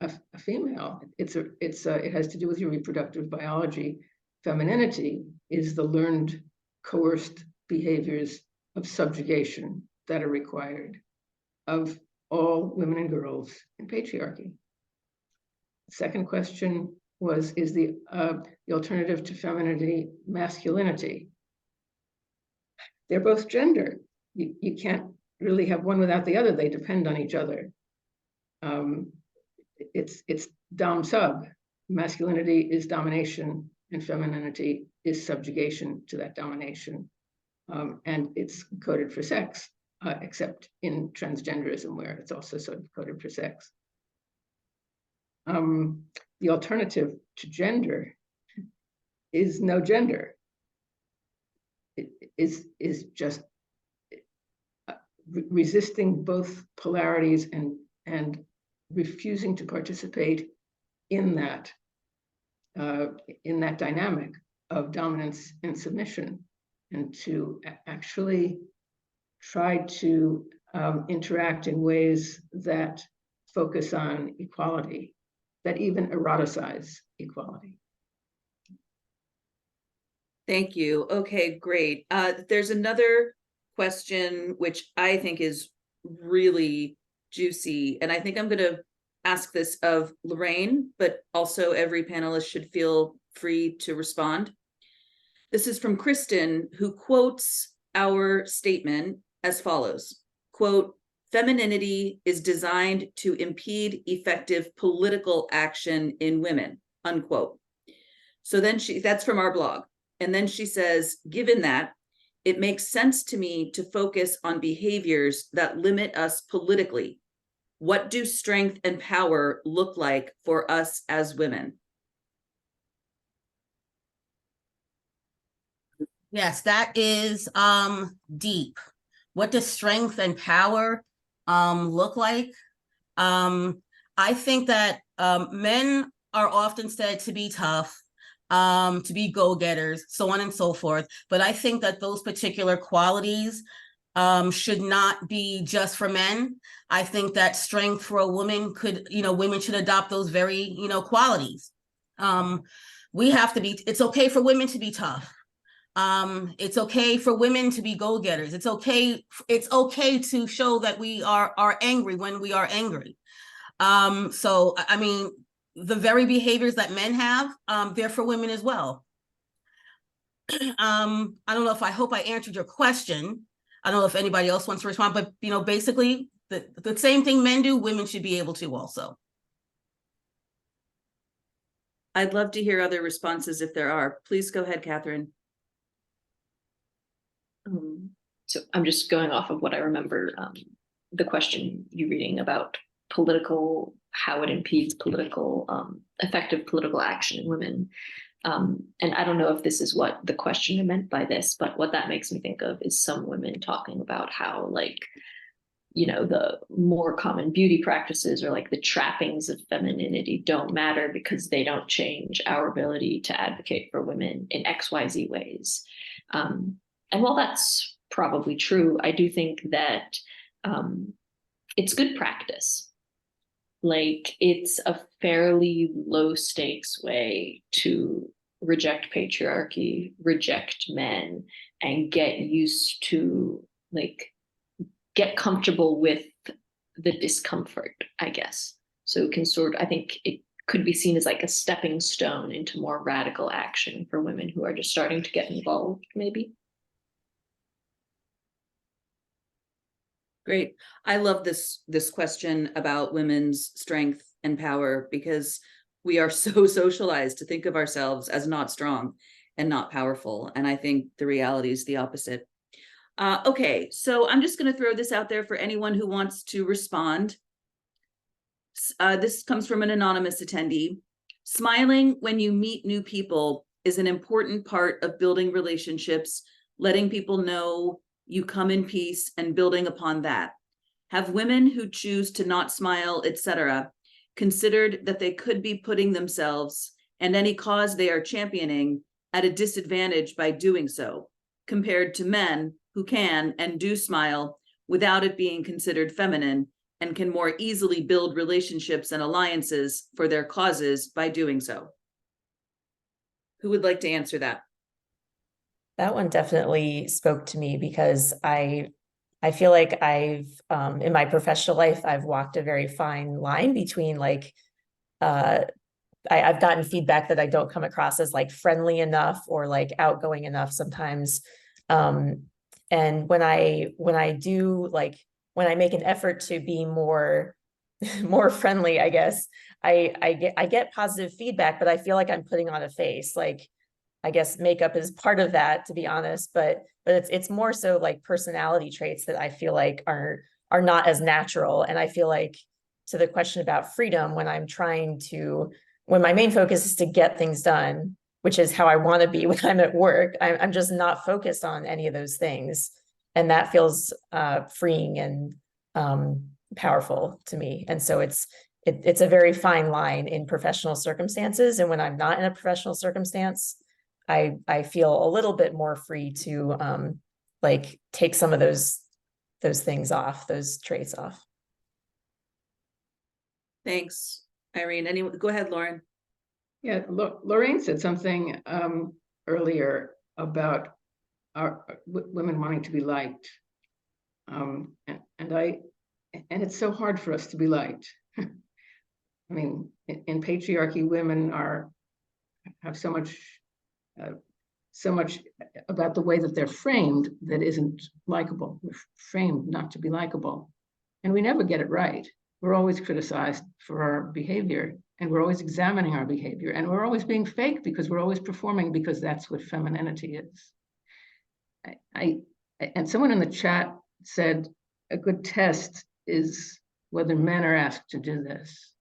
a female. It has to do with your reproductive biology. Femininity is the learned, coerced behaviors of subjugation that are required of all women and girls in patriarchy. The second question was, is the alternative to femininity masculinity? They're both gender. You can't really have one without the other. They depend on each other. It's dom sub. Masculinity is domination and femininity is subjugation to that domination. And it's coded for sex, except in transgenderism, where it's also sort of coded for sex. The alternative to gender is no gender. It is just resisting both polarities and refusing to participate in that dynamic of dominance and submission, and to actually try to interact in ways that focus on equality, that even eroticize equality. Thank you. Okay, great. There's another question which I think is really juicy, and I think I'm going to ask this of Lorraine, but also every panelist should feel free to respond. This is from Kristen, who quotes our statement as follows, quote, "Femininity is designed to impede effective political action in women," unquote. So then that's from our blog. And then she says, "Given that, it makes sense to me to focus on behaviors that limit us politically. What do strength and power look like for us as women?" Yes, that is deep. What does strength and power look like? I think that men are often said to be tough, to be go-getters, so on and so forth. But I think that those particular qualities should not be just for men. I think that strength for a woman could, women should adopt those very, qualities. We have to be, it's okay for women to be tough. It's okay for women to be go-getters. It's okay to show that we are angry when we are angry. So I mean, the very behaviors that men have, they're for women as well. I don't know if I hope I answered your question. I don't know if anybody else wants to respond, but basically the same thing men do, women should be able to also. I'd love to hear other responses if there are. Please go ahead, Catherine. So I'm just going off of what I remember, the question you reading about political, how it impedes political, effective political action in women. And I don't know if this is what the questioner meant by this, but what that makes me think of is some women talking about how, like, the more common beauty practices or like the trappings of femininity don't matter because they don't change our ability to advocate for women in XYZ ways. And while that's probably true, I do think that it's good practice. Like, it's a fairly low stakes way to reject patriarchy, reject men, and get used to, like, get comfortable with the discomfort, I guess. So it can I think it could be seen as like a stepping stone into more radical action for women who are just starting to get involved, maybe. Great. I love this question about women's strength and power, because we are so socialized to think of ourselves as not strong and not powerful. And I think the reality is the opposite. Okay, so I'm just going to throw this out there for anyone who wants to respond. This comes from an anonymous attendee. "Smiling when you meet new people is an important part of building relationships, letting people know you come in peace and building upon that. Have women who choose to not smile, etc., considered that they could be putting themselves and any cause they are championing at a disadvantage by doing so, compared to men who can and do smile without it being considered feminine and can more easily build relationships and alliances for their causes by doing so?" Who would like to answer that? That one definitely spoke to me because I feel like I've in my professional life, I've walked a very fine line between like I've gotten feedback that I don't come across as like friendly enough or like outgoing enough sometimes. And when I do, like, when I make an effort to be more friendly, I guess I get positive feedback, but I feel like I'm putting on a face. Like, I guess makeup is part of that, to be honest, but it's more so like personality traits that I feel like are not as natural. And I feel like, to the question about freedom, when my main focus is to get things done, which is how I want to be when I'm at work, I'm just not focused on any of those things. And that feels freeing and powerful to me. And so it's a very fine line in professional circumstances. And when I'm not in a professional circumstance, I feel a little bit more free to like take some of those things off, those traits off. Thanks, Irene. Go ahead, Lauren. Yeah, Lorraine said something earlier about our women wanting to be liked, and it's so hard for us to be liked. I mean, in patriarchy, women have so so much about the way that they're framed that isn't likable. We're framed not to be likable. And we never get it right. We're always criticized for our behavior, and we're always examining our behavior, and we're always being fake because we're always performing, because that's what femininity is. And someone in the chat said a good test is whether men are asked to do this.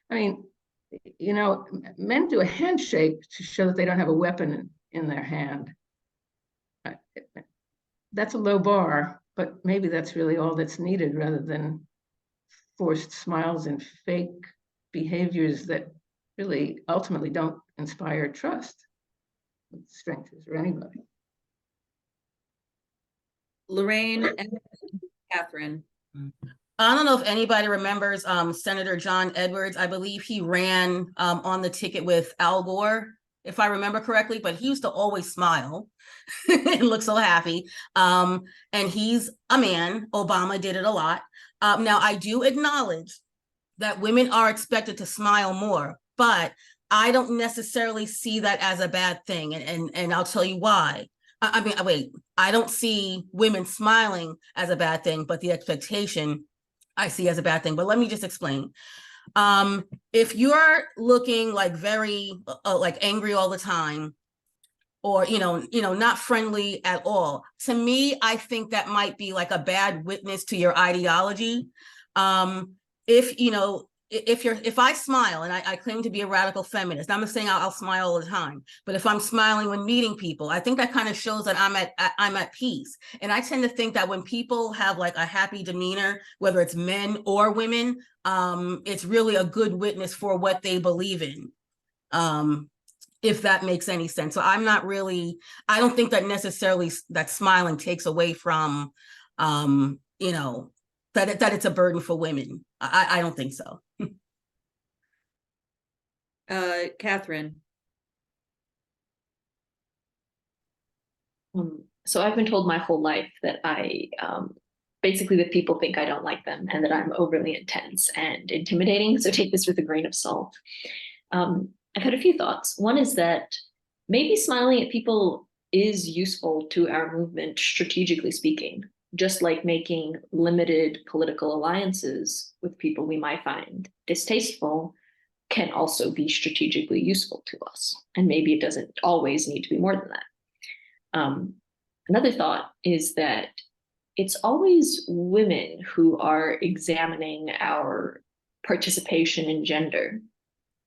I mean, you know, men do a handshake to show that they don't have a weapon in their hand. That's a low bar, but maybe that's really all that's needed, rather than forced smiles and fake behaviors that really ultimately don't inspire trust with strangers or anybody. Lorraine and Catherine. I don't know if anybody remembers Senator John Edwards. I believe he ran on the ticket with Al Gore, if I remember correctly, but he used to always smile and look so happy. And he's a man. Obama did it a lot. Now, I do acknowledge that women are expected to smile more, but I don't necessarily see that as a bad thing. And I'll tell you why. I mean, wait, I don't see women smiling as a bad thing, but the expectation I see as a bad thing. But let me just explain. If you're looking like very like angry all the time, or not friendly at all, to me, I think that might be like a bad witness to your ideology. If I smile, and I claim to be a radical feminist, I'm not saying I'll smile all the time, but if I'm smiling when meeting people, I think that kind of shows that I'm at peace. And I tend to think that when people have like a happy demeanor, whether it's men or women, it's really a good witness for what they believe in. If that makes any sense. So I don't think that necessarily that smiling takes away from, that it's a burden for women. I don't think so. Catherine. So I've been told my whole life that basically that people think I don't like them and that I'm overly intense and intimidating. So take this with a grain of salt. I've had a few thoughts. One is that maybe smiling at people is useful to our movement, strategically speaking, just like making limited political alliances with people we might find distasteful can also be strategically useful to us. And maybe it doesn't always need to be more than that. Another thought is that it's always women who are examining our participation in gender,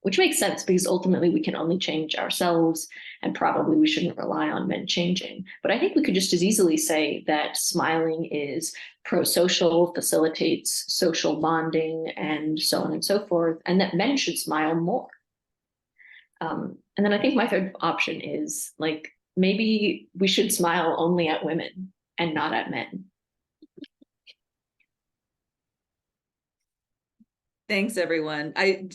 which makes sense because ultimately we can only change ourselves and probably we shouldn't rely on men changing. But I think we could just as easily say that smiling is pro-social, facilitates social bonding and so on and so forth, and that men should smile more. And then I think my third option is like, maybe we should smile only at women and not at men. Thanks, everyone.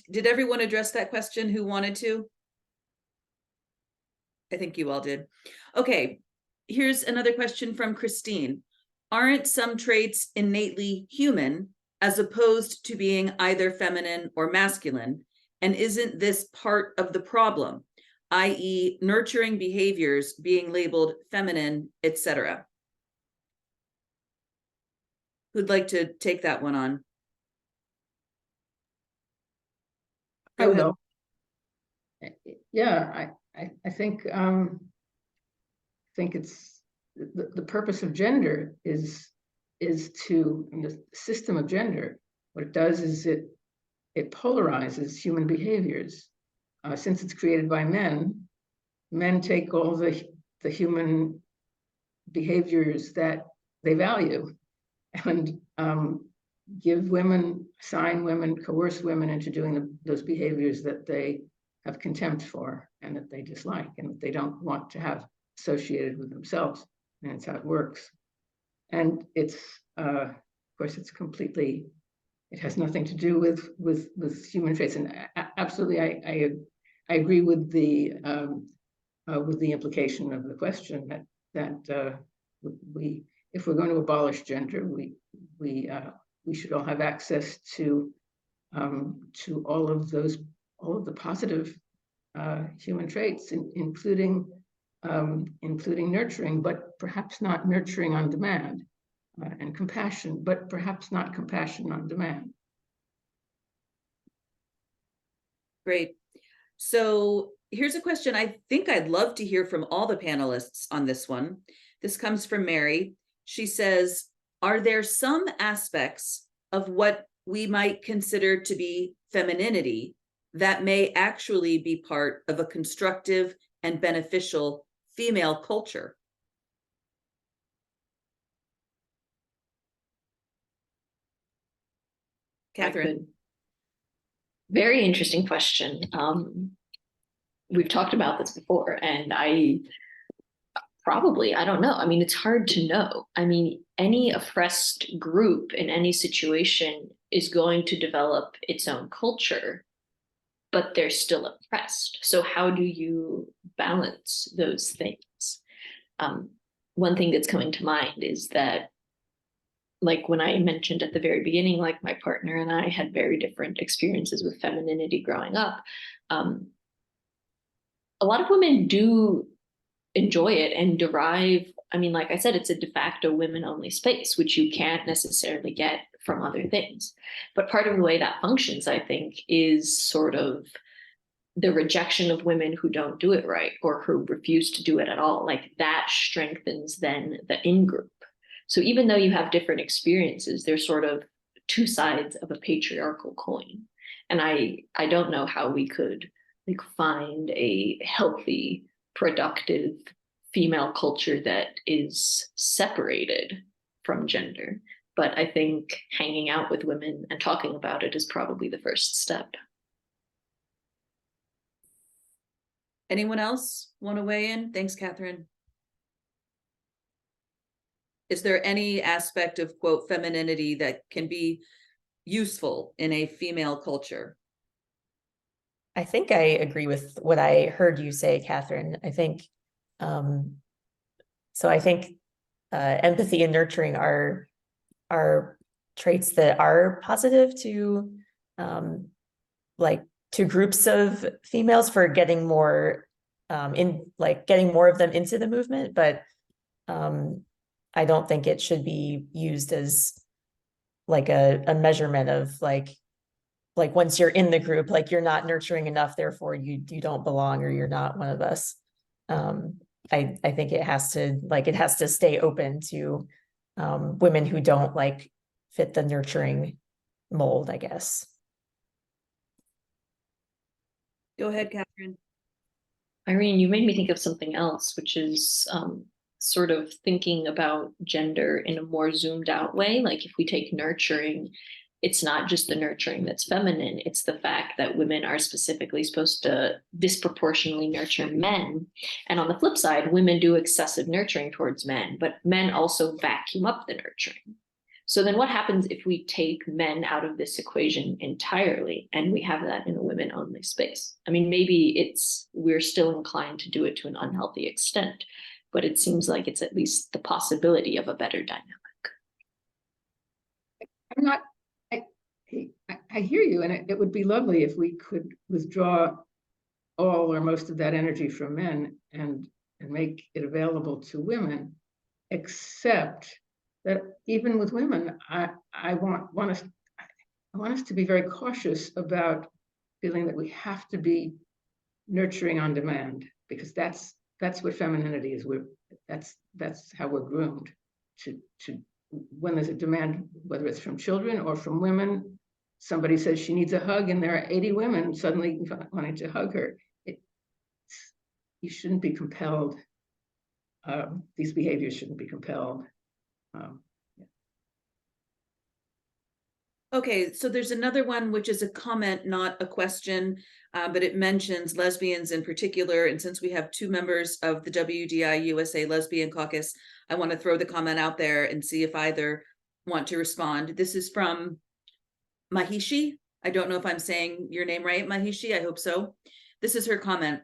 Did everyone address that question who wanted to? I think you all did. Okay, here's another question from Christine. Aren't some traits innately human as opposed to being either feminine or masculine? And isn't this part of the problem, i.e. nurturing behaviors being labeled feminine, etc.? Who'd like to take that one on? I will. Yeah, I think it's the purpose of gender is to, in the system of gender, what it does is it polarizes human behaviors. Since it's created by men take all the human behaviors that they value and give women, assign women, coerce women into doing those behaviors that they have contempt for and that they dislike and that they don't want to have associated with themselves. And it's how it works. And it's, of course, it's completely, it has nothing to do with human traits. And absolutely, I agree with the implication of the question that if we're going to abolish gender, we should all have access to all of the positive human traits, including including nurturing, but perhaps not nurturing on demand, and compassion, but perhaps not compassion on demand. Great. So here's a question I think I'd love to hear from all the panelists on this one. This comes from Mary. She says, are there some aspects of what we might consider to be femininity that may actually be part of a constructive and beneficial female culture? Catherine. Very interesting question. We've talked about this before, and I don't know. I mean, it's hard to know. I mean, any oppressed group in any situation is going to develop its own culture, but they're still oppressed. So how do you balance those things? One thing that's coming to mind is that, like when I mentioned at the very beginning, like my partner and I had very different experiences with femininity growing up. A lot of women do enjoy it and derive, I mean, like I said, it's a de facto women only space, which you can't necessarily get from other things. But part of the way that functions, I think, is sort of the rejection of women who don't do it right or who refuse to do it at all. Like that strengthens then the in-group. So even though you have different experiences, they're sort of two sides of a patriarchal coin. And I don't know how we could like find a healthy, productive female culture that is separated from gender. But I think hanging out with women and talking about it is probably the first step. Anyone else want to weigh in? Thanks, Catherine. Is there any aspect of, quote, femininity that can be useful in a female culture? I think I agree with what I heard you say, Catherine. I think, so I think empathy and nurturing are traits that are positive to like to groups of females for getting more getting more of them into the movement, but I don't think it should be used as like a measurement of like once you're in the group, like you're not nurturing enough, therefore you don't belong or you're not one of us. I think it has to stay open to women who don't like fit the nurturing mold, I guess. Go ahead, Catherine. Irene, you made me think of something else, which is sort of thinking about gender in a more zoomed out way. Like if we take nurturing, it's not just the nurturing that's feminine, it's the fact that women are specifically supposed to disproportionately nurture men. And on the flip side, women do excessive nurturing towards men, but men also vacuum up the nurturing. So then what happens if we take men out of this equation entirely and we have that in a women only space? I mean, maybe we're still inclined to do it to an unhealthy extent, but it seems like it's at least the possibility of a better dynamic. I hear you, and it would be lovely if we could withdraw all or most of that energy from men and make it available to women, except that even with women, I want us to be very cautious about feeling that we have to be nurturing on demand, because that's what femininity is. That's how we're groomed to when there's a demand, whether it's from children or from women. Somebody says she needs a hug and there are 80 women suddenly wanting to hug her. You shouldn't be compelled. These behaviors shouldn't be compelled. Yeah. Okay, so there's another one, which is a comment, not a question, but it mentions lesbians in particular. And since we have two members of the WDI USA Lesbian Caucus, I want to throw the comment out there and see if either want to respond. This is from Mahishi. I don't know if I'm saying your name right, Mahishi. I hope so. This is her comment.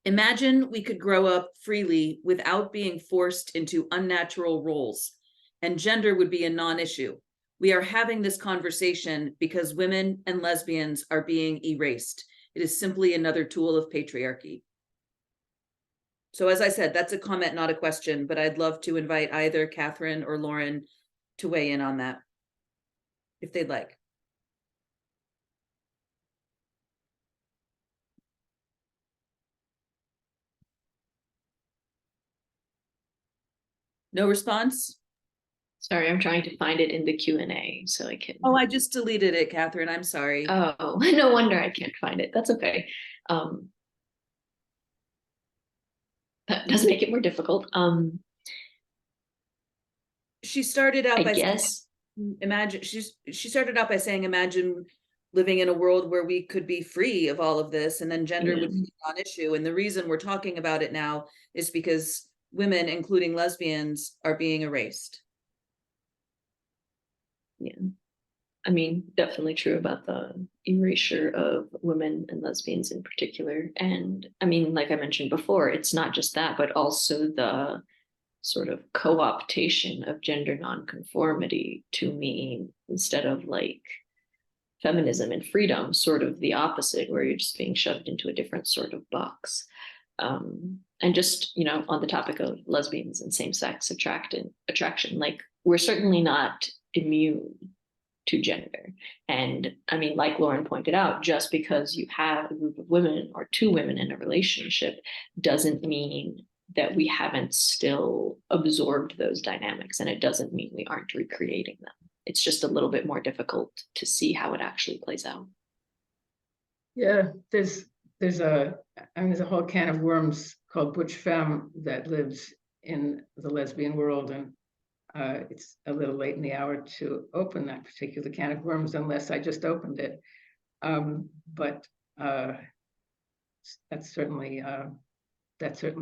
Imagine we could grow up freely without being forced into unnatural roles, and gender would be a non-issue. We are having this conversation because women and lesbians are being erased. It is simply another tool of patriarchy. So as I said, that's a comment, not a question, but I'd love to invite either Catherine or Lauren to weigh in on that if they'd like. No response? Sorry, I'm trying to find it in the Q&A so I can. Oh, I just deleted it, Catherine. I'm sorry. Oh, no wonder I can't find it. That's okay. That does make it more difficult. She started out I by guess. saying, imagine she started out by saying, imagine living in a world where we could be free of all of this, and then gender would be a non-issue. And the reason we're talking about it now is because women, including lesbians, are being erased. Yeah. I mean, definitely true about the erasure of women and lesbians in particular. And I mean, like I mentioned before, it's not just that, but also the sort of co-optation of gender nonconformity to mean, instead of like feminism and freedom, sort of the opposite, where you're just being shoved into a different sort of box. And just, you know, on the topic of lesbians and same-sex attraction, like we're certainly not immune to gender. And I mean, like Lauren pointed out, just because you have a group of women or two women in a relationship doesn't mean that we haven't still absorbed those dynamics. And it doesn't mean we aren't recreating them. It's just a little bit more difficult to see how it actually plays out. Yeah, there's a whole can of worms called butch femme that lives in the lesbian world, and it's a little late in the hour to open that particular can of worms unless I just opened it. But that's certainly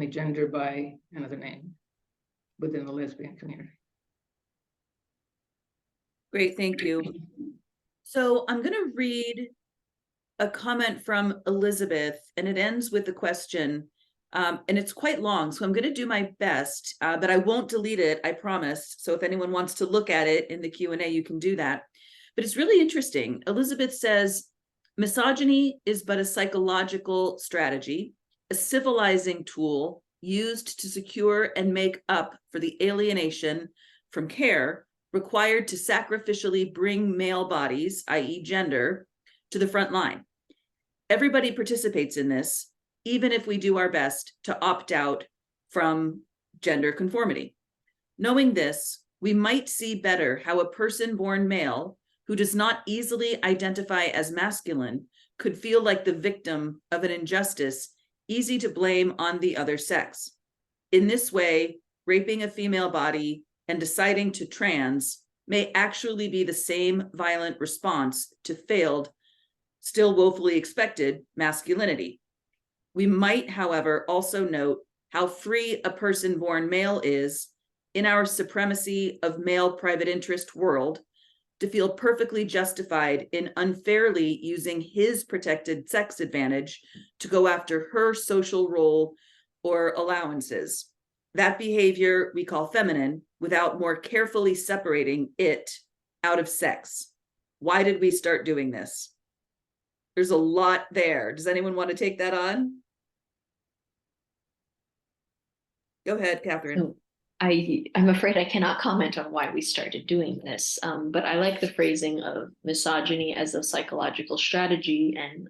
gender by another name within the lesbian community. Great, thank you. So I'm going to read a comment from Elizabeth, and it ends with a question, and it's quite long, so I'm going to do my best, but I won't delete it, I promise. So if anyone wants to look at it in the Q&A, you can do that. But it's really interesting. Elizabeth says, misogyny is but a psychological strategy, a civilizing tool used to secure and make up for the alienation from care required to sacrificially bring male bodies, i.e. gender, to the front line. Everybody participates in this, even if we do our best to opt out from gender conformity. Knowing this, we might see better how a person born male who does not easily identify as masculine could feel like the victim of an injustice easy to blame on the other sex. In this way, raping a female body and deciding to trans may actually be the same violent response to failed, still woefully expected masculinity. We might, however, also note how free a person born male is in our supremacy of male private interest world to feel perfectly justified in unfairly using his protected sex advantage to go after her social role or allowances. That behavior we call feminine without more carefully separating it out of sex. Why did we start doing this? There's a lot there. Does anyone want to take that on? Go ahead, Catherine. So I'm afraid I cannot comment on why we started doing this, but I like the phrasing of misogyny as a psychological strategy, and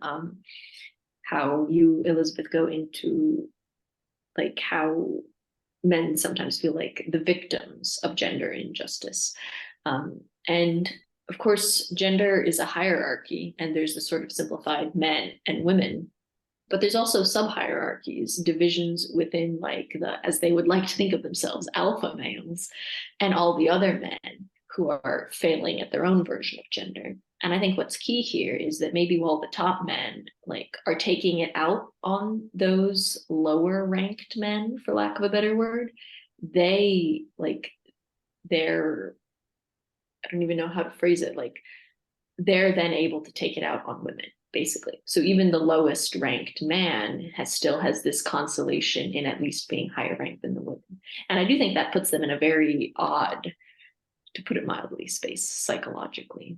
how you, Elizabeth, go into like how men sometimes feel like the victims of gender injustice. And of course, gender is a hierarchy, and there's the sort of simplified men and women, but there's also sub-hierarchies, divisions within like the, as they would like to think of themselves, alpha males, and all the other men who are failing at their own version of gender. And I think what's key here is that maybe while the top men like are taking it out on those lower ranked men, for lack of a better word, they're, I don't even know how to phrase it, like they're then able to take it out on women, basically. So even the lowest ranked man still has this consolation in at least being higher ranked than the women. And I do think that puts them in a very odd, to put it mildly, space psychologically.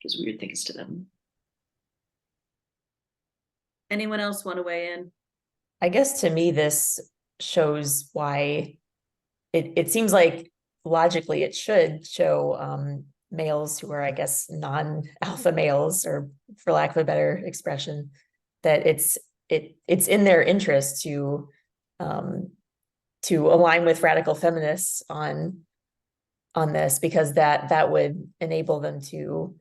Just weird things to them. Anyone else want to weigh in? I guess to me, this shows why it seems like logically it should show males who are, I guess, non-alpha males, or for lack of a better expression, that it's in their interest to align with radical feminists on this, because that would enable them to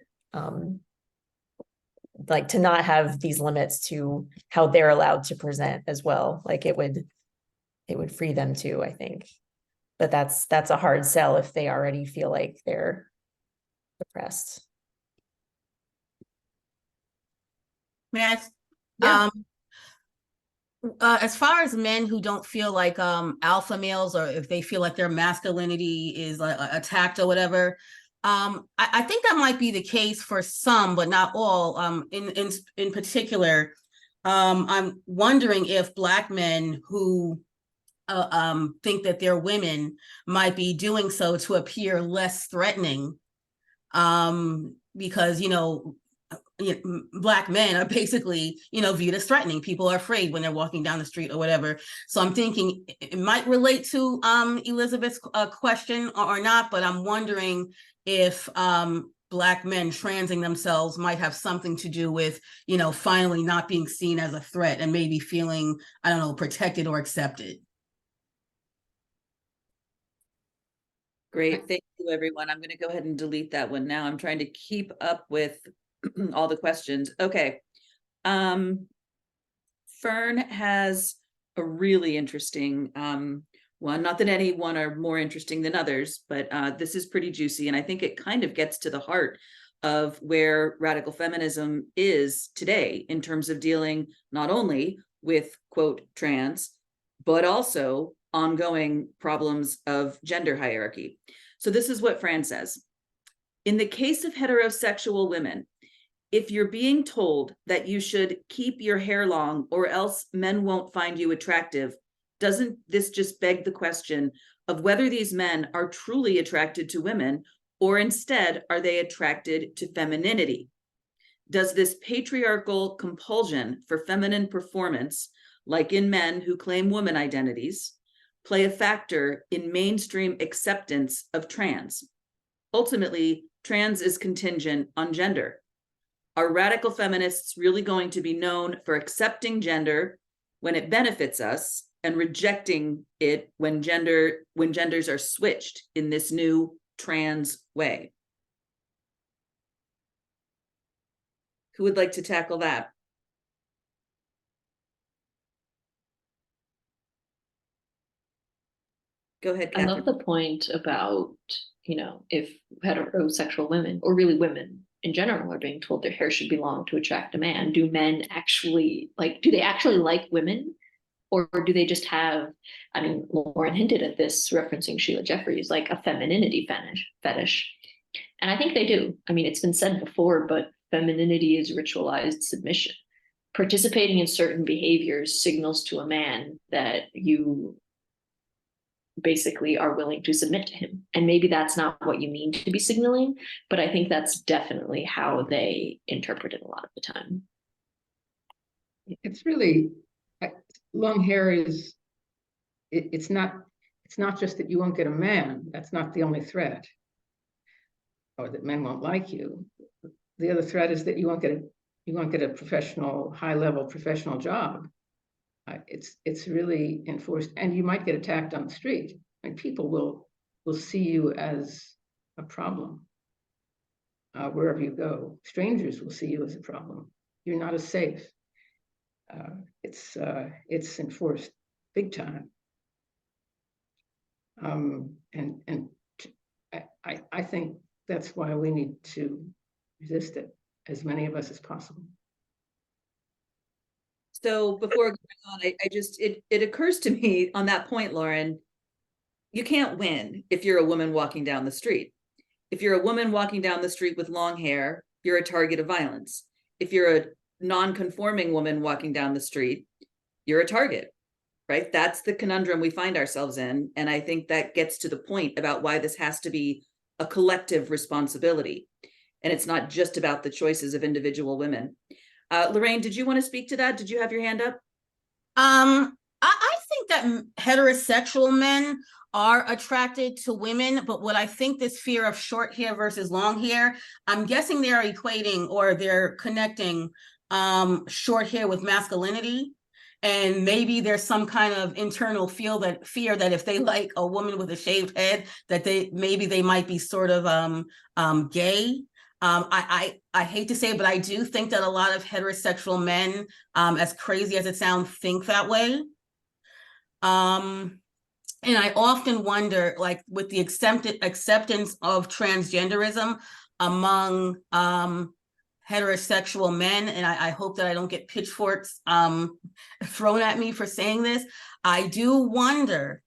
like to not have these limits to how they're allowed to present as well. Like it would free them too, I think. But that's a hard sell if they already feel like they're oppressed. Yes. Yeah. As far as men who don't feel like alpha males, or if they feel like their masculinity is attacked or whatever, I think that might be the case for some, but not all. In particular, I'm wondering if Black men who think that they're women might be doing so to appear less threatening, because Black men are basically viewed as threatening. People are afraid when they're walking down the street or whatever. So I'm thinking it might relate to Elizabeth's question or not, but I'm wondering if Black men transing themselves might have something to do with finally not being seen as a threat and maybe feeling, I don't know, protected or accepted. Great. Thank you, everyone. I'm going to go ahead and delete that one now. I'm trying to keep up with all the questions. Okay. Fern has a really interesting one. Not that any one are more interesting than others, but this is pretty juicy. And I think it kind of gets to the heart of where radical feminism is today in terms of dealing not only with, quote, trans, but also ongoing problems of gender hierarchy. So this is what Fran says. In the case of heterosexual women, if you're being told that you should keep your hair long or else men won't find you attractive, doesn't this just beg the question of whether these men are truly attracted to women, or instead are they attracted to femininity? Does this patriarchal compulsion for feminine performance, like in men who claim woman identities, play a factor in mainstream acceptance of trans? Ultimately, trans is contingent on gender. Are radical feminists really going to be known for accepting gender when it benefits us and rejecting it when genders are switched in this new trans way? Who would like to tackle that? Go ahead, I Catherine. love the point about, if heterosexual women, or really women in general, are being told their hair should be long to attract a man, do men actually do they actually like women? Or do they just have, Lauren hinted at this, referencing Sheila Jeffries, like a femininity fetish. And I think they do. It's been said before, but femininity is ritualized submission. Participating in certain behaviors signals to a man that you basically are willing to submit to him. And maybe that's not what you mean to be signaling, but I think that's definitely how they interpret it a lot of the time. It's really, long hair is, it's not just that you won't get a man. That's not the only threat, or that men won't like you. The other threat is that you won't get a professional, high-level professional job. It's really enforced, and you might get attacked on the street. People will see you as a problem wherever you go. Strangers will see you as a problem. You're not as safe. It's enforced big time. And I think that's why we need to resist it, as many of us as possible. So before going on, it occurs to me on that point, Lauren, you can't win if you're a woman walking down the street. If you're a woman walking down the street with long hair, you're a target of violence. If you're a non-conforming woman walking down the street, you're a target, right? That's the conundrum we find ourselves in. And I think that gets to the point about why this has to be a collective responsibility. And it's not just about the choices of individual women. Lorraine, did you want to speak to that? Did you have your hand up? I think that heterosexual men are attracted to women, but what I think this fear of short hair versus long hair, I'm guessing they're equating or they're connecting short hair with masculinity. And maybe there's some kind of internal fear that if they like a woman with a shaved head, that they might be sort of gay. I hate to say it, but I do think that a lot of heterosexual men, as crazy as it sounds, think that way. And I often wonder, like, with the acceptance of transgenderism among heterosexual men, and I hope that I don't get pitchforks thrown at me for saying this, I do wonder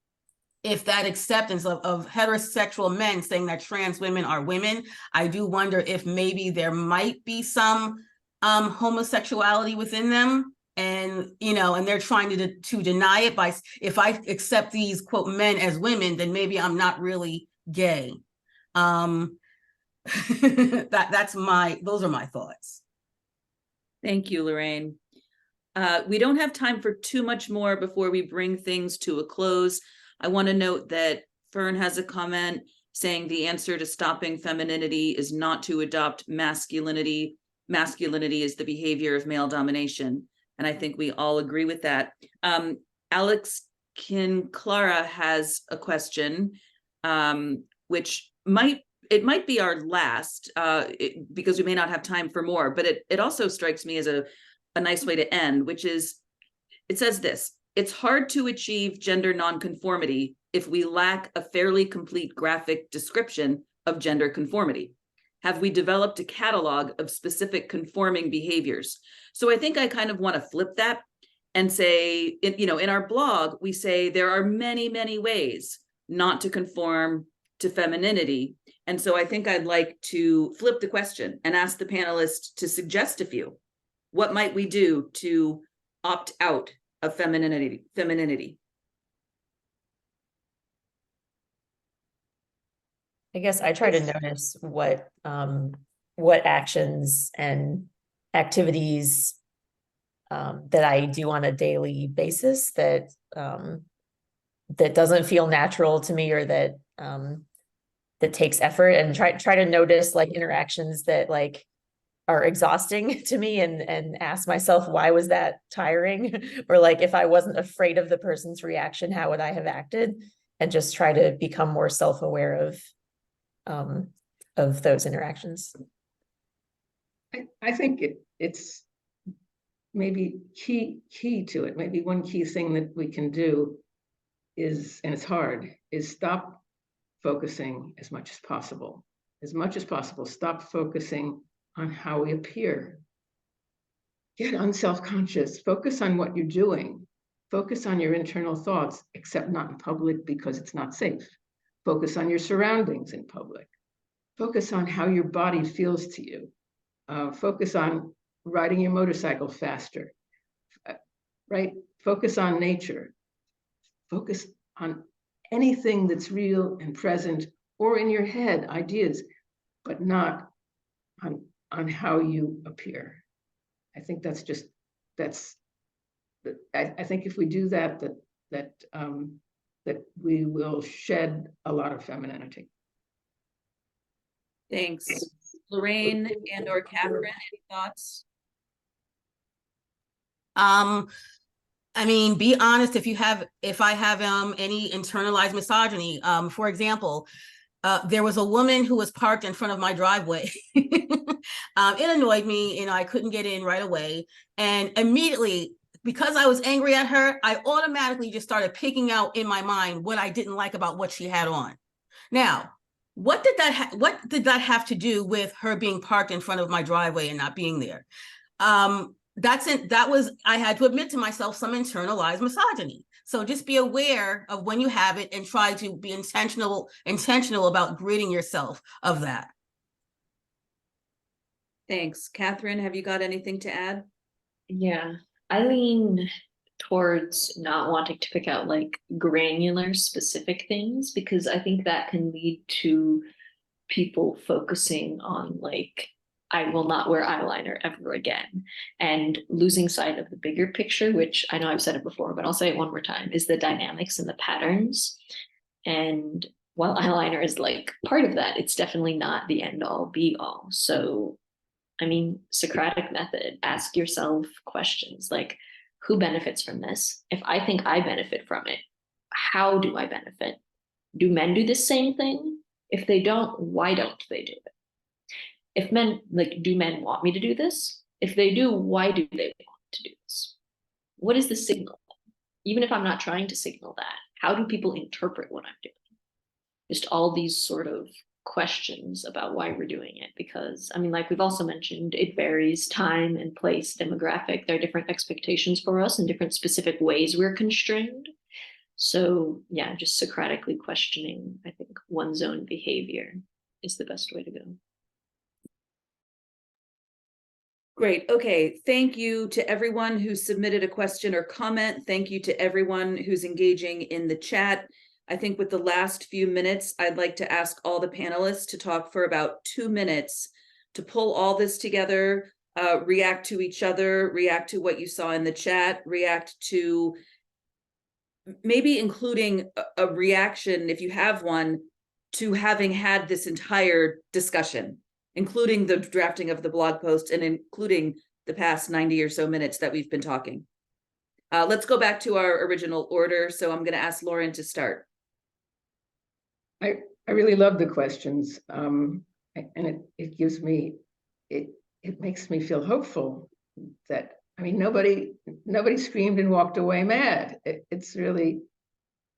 if that acceptance of heterosexual men saying that trans women are women, I do wonder if maybe there might be some homosexuality within them. And, you know, and they're trying to deny it by, if I accept these quote men as women, then maybe I'm not really gay. Those are my thoughts. Thank you, Lorraine. We don't have time for too much more before we bring things to a close. I want to note that Fern has a comment saying the answer to stopping femininity is not to adopt masculinity. Masculinity is the behavior of male domination. And I think we all agree with that. Alex Kinclara has a question, which might be our last, because we may not have time for more, but it also strikes me as a nice way to end, which is, it says this: it's hard to achieve gender nonconformity if we lack a fairly complete graphic description of gender conformity. Have we developed a catalog of specific conforming behaviors? So I think I kind of want to flip that and say, you know, in our blog, we say there are many, many ways not to conform to femininity. And so I think I'd like to flip the question and ask the panelists to suggest a few. What might we do to opt out of femininity? I guess I try to notice what actions and activities that I do on a daily basis that doesn't feel natural to me, or that takes effort, and try to notice like interactions that like are exhausting to me, and ask myself, why was that tiring? Or like, if I wasn't afraid of the person's reaction, how would I have acted? And just try to become more self-aware of those interactions. I think it's maybe key to it. Maybe one key thing that we can do is, and it's hard, is stop focusing as much as possible. Stop focusing on how we appear. Get unself-conscious. Focus on what you're doing. Focus on your internal thoughts, except not in public because it's not safe. Focus on your surroundings in public. Focus on how your body feels to you. Focus on riding your motorcycle faster, right? Focus on nature. Focus on anything that's real and present, or in your head, ideas, but not on how you appear. I think I think if we do that we will shed a lot of femininity. Thanks. Lorraine and or Catherine, any thoughts? I mean, be honest, if I have any internalized misogyny, for example, there was a woman who was parked in front of my driveway. It annoyed me, you know, I couldn't get in right away. And immediately, because I was angry at her, I automatically just started picking out in my mind what I didn't like about what she had on. Now, what did that have to do with her being parked in front of my driveway and not being there? I had to admit to myself some internalized misogyny. So just be aware of when you have it and try to be intentional about ridding yourself of that. Thanks. Catherine, have you got anything to add? Yeah, I lean towards not wanting to pick out like granular specific things, because I think that can lead to people focusing on like I will not wear eyeliner ever again. And losing sight of the bigger picture, which I know I've said it before, but I'll say it one more time, is the dynamics and the patterns. And while eyeliner is like part of that, it's definitely not the end all be all. So, I mean, Socratic method, ask yourself questions like, who benefits from this? If I think I benefit from it, how do I benefit? Do men do the same thing? If they don't, why don't they do it? If men, like, do men want me to do this? If they do, why do they want to do this? What is the signal? Even if I'm not trying to signal that, how do people interpret what I'm doing? Just all these sort of questions about why we're doing it. Because, I mean, like we've also mentioned, it varies time and place, demographic. There are different expectations for us and different specific ways we're constrained. So yeah, just Socratically questioning, I think, one's own behavior is the best way to go. Great. Okay. Thank you to everyone who submitted a question or comment. Thank you to everyone who's engaging in the chat. I think with the last few minutes, I'd like to ask all the panelists to talk for about 2 minutes to pull all this together, react to each other, react to what you saw in the chat, react to maybe including a reaction, if you have one, to having had this entire discussion, including the drafting of the blog post and including the past 90 or so minutes that we've been talking. Let's go back to our original order. So I'm going to ask Lauren to start. I really love the questions, and it gives me, it makes me feel hopeful that, I mean, nobody screamed and walked away mad. It's really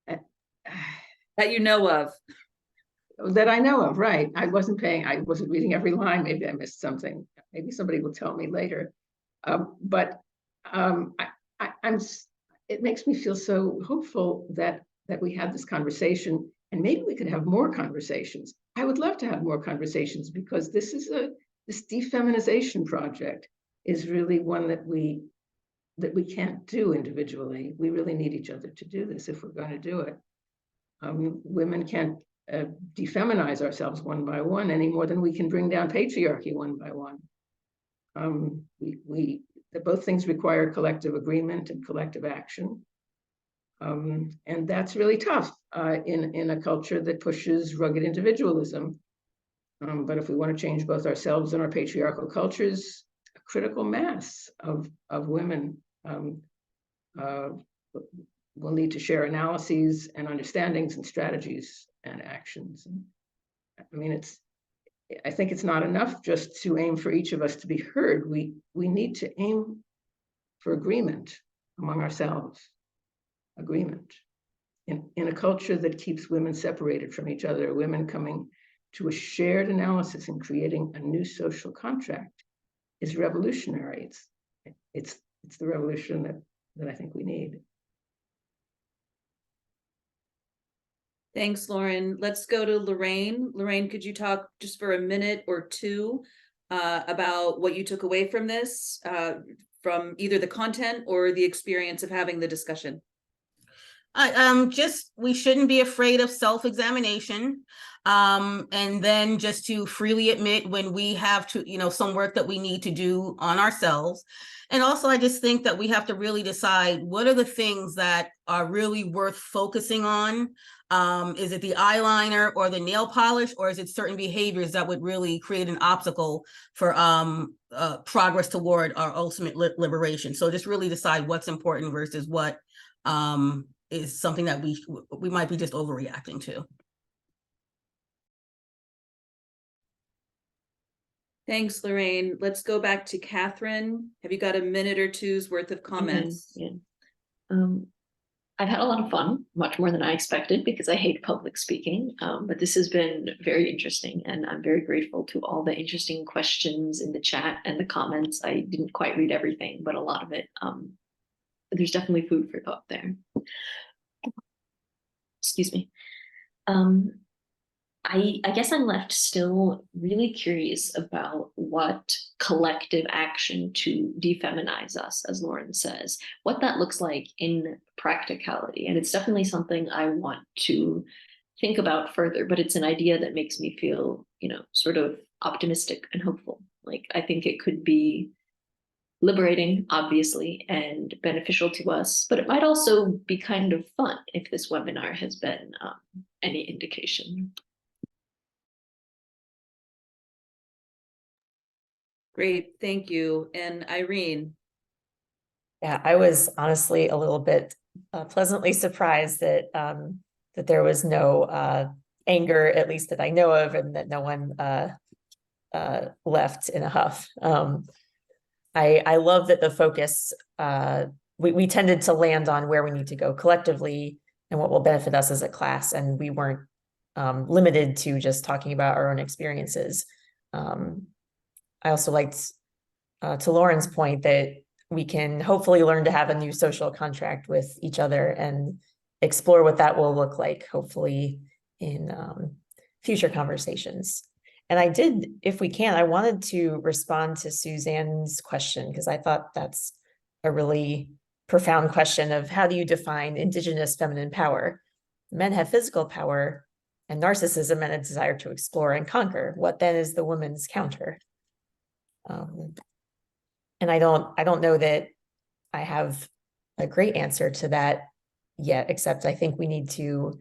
That you know of. that I know of, right? I wasn't reading every line. Maybe I missed something. Maybe somebody will tell me later. It makes me feel so hopeful that we had this conversation, and maybe we could have more conversations. I would love to have more conversations, because this defeminization project is really one that we can't do individually. We really need each other to do this if we're going to do it. Women can't defeminize ourselves one by one any more than we can bring down patriarchy one by one. Both things require collective agreement and collective action. And that's really tough in a culture that pushes rugged individualism. But if we want to change both ourselves and our patriarchal cultures, a critical mass of women will need to share analyses and understandings and strategies and actions. And, I mean, I think it's not enough just to aim for each of us to be heard. We need to aim for agreement among ourselves. Agreement in a culture that keeps women separated from each other, women coming to a shared analysis and creating a new social contract is revolutionary. It's the revolution that I think we need. Thanks, Lauren. Let's go to Lorraine. Lorraine, could you talk just for a minute or two about what you took away from this, from either the content or the experience of having the discussion? We shouldn't be afraid of self-examination, and then just to freely admit when we have to, some work that we need to do on ourselves. And also, I just think that we have to really decide what are the things that are really worth focusing on. Is it the eyeliner or the nail polish, or is it certain behaviors that would really create an obstacle for progress toward our ultimate liberation? So just really decide what's important versus what is something that we might be just overreacting to. Thanks, Lorraine. Let's go back to Catherine. Have you got a minute or two's worth of comments? Yeah. I've had a lot of fun, much more than I expected, because I hate public speaking. But this has been very interesting, and I'm very grateful to all the interesting questions in the chat and the comments. I didn't quite read everything, but a lot of it. But there's definitely food for thought there. Excuse me. I guess I'm left still really curious about what collective action to defeminize us, as Lauren says, what that looks like in practicality. And it's definitely something I want to think about further, but it's an idea that makes me feel, sort of optimistic and hopeful. Like, Like, I think it could be liberating, obviously, and beneficial to us, but it might also be kind of fun if this webinar has been any indication. Great, thank you. And Irene. Yeah, I was honestly a little bit pleasantly surprised that that there was no anger, at least that I know of, and that no one left in a huff. I love that the focus, we tended to land on where we need to go collectively and what will benefit us as a class, and we weren't limited to just talking about our own experiences. I also liked, to Lauren's point, that we can hopefully learn to have a new social contract with each other and explore what that will look like, hopefully in future conversations. And I did, if we can, I wanted to respond to Suzanne's question, because I thought that's a really profound question of how do you define indigenous feminine power? Men have physical power and narcissism and a desire to explore and conquer. What then is the woman's counter? And I don't know that I have a great answer to that yet, except I think we need to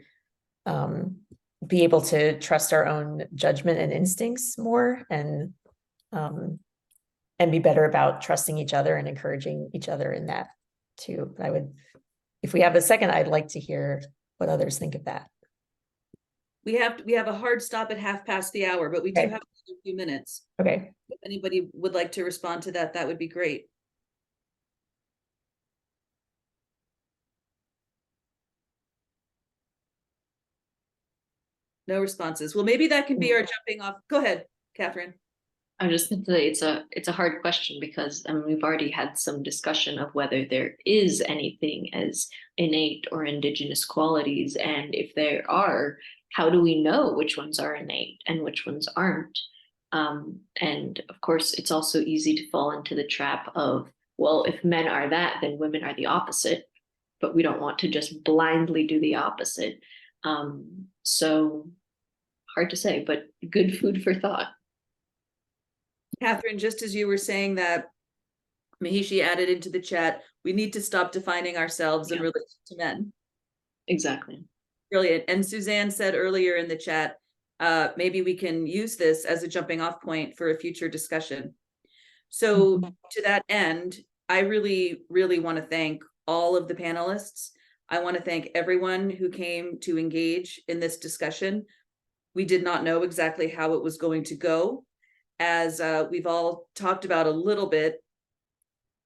be able to trust our own judgment and instincts more, and be better about trusting each other and encouraging each other in that too. I would, if we have a second, I'd like to hear what others think of that. We have a hard stop at 1:30, but we do Okay. have a few minutes. Okay. If anybody would like to respond to that, that would be great. No responses. Well, maybe that can be our jumping off. Go ahead, Catherine. I'm just going to say it's a hard question, because we've already had some discussion of whether there is anything as innate or indigenous qualities, and if there are, how do we know which ones are innate and which ones aren't? And of course, it's also easy to fall into the trap of, well, if men are that, then women are the opposite, but we don't want to just blindly do the opposite. So hard to say, but good food for thought. Catherine, just as you were saying that, Mahishi added into the chat, we need to stop defining ourselves in relation to men. Exactly. Brilliant. And Suzanne said earlier in the chat, maybe we can use this as a jumping off point for a future discussion. So to that end, I really, really want to thank all of the panelists. I want to thank everyone who came to engage in this discussion. We did not know exactly how it was going to go. As we've all talked about a little bit,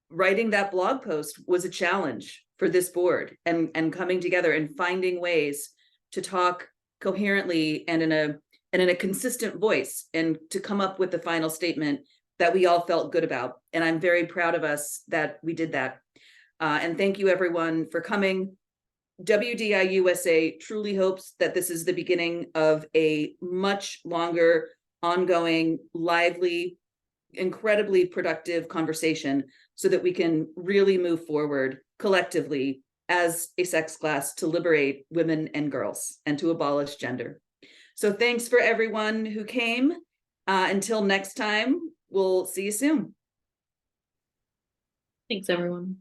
writing that blog post was a challenge for this board, and coming together and finding ways to talk coherently and in a consistent voice, and to come up with the final statement that we all felt good about. And I'm very proud of us that we did that. And thank you everyone for coming. WDI USA truly hopes that this is the beginning of a much longer, ongoing, lively, incredibly productive conversation, so that we can really move forward collectively as a sex class to liberate women and girls and to abolish gender. So thanks for everyone who came. Until next time, we'll see you soon. Thanks, everyone.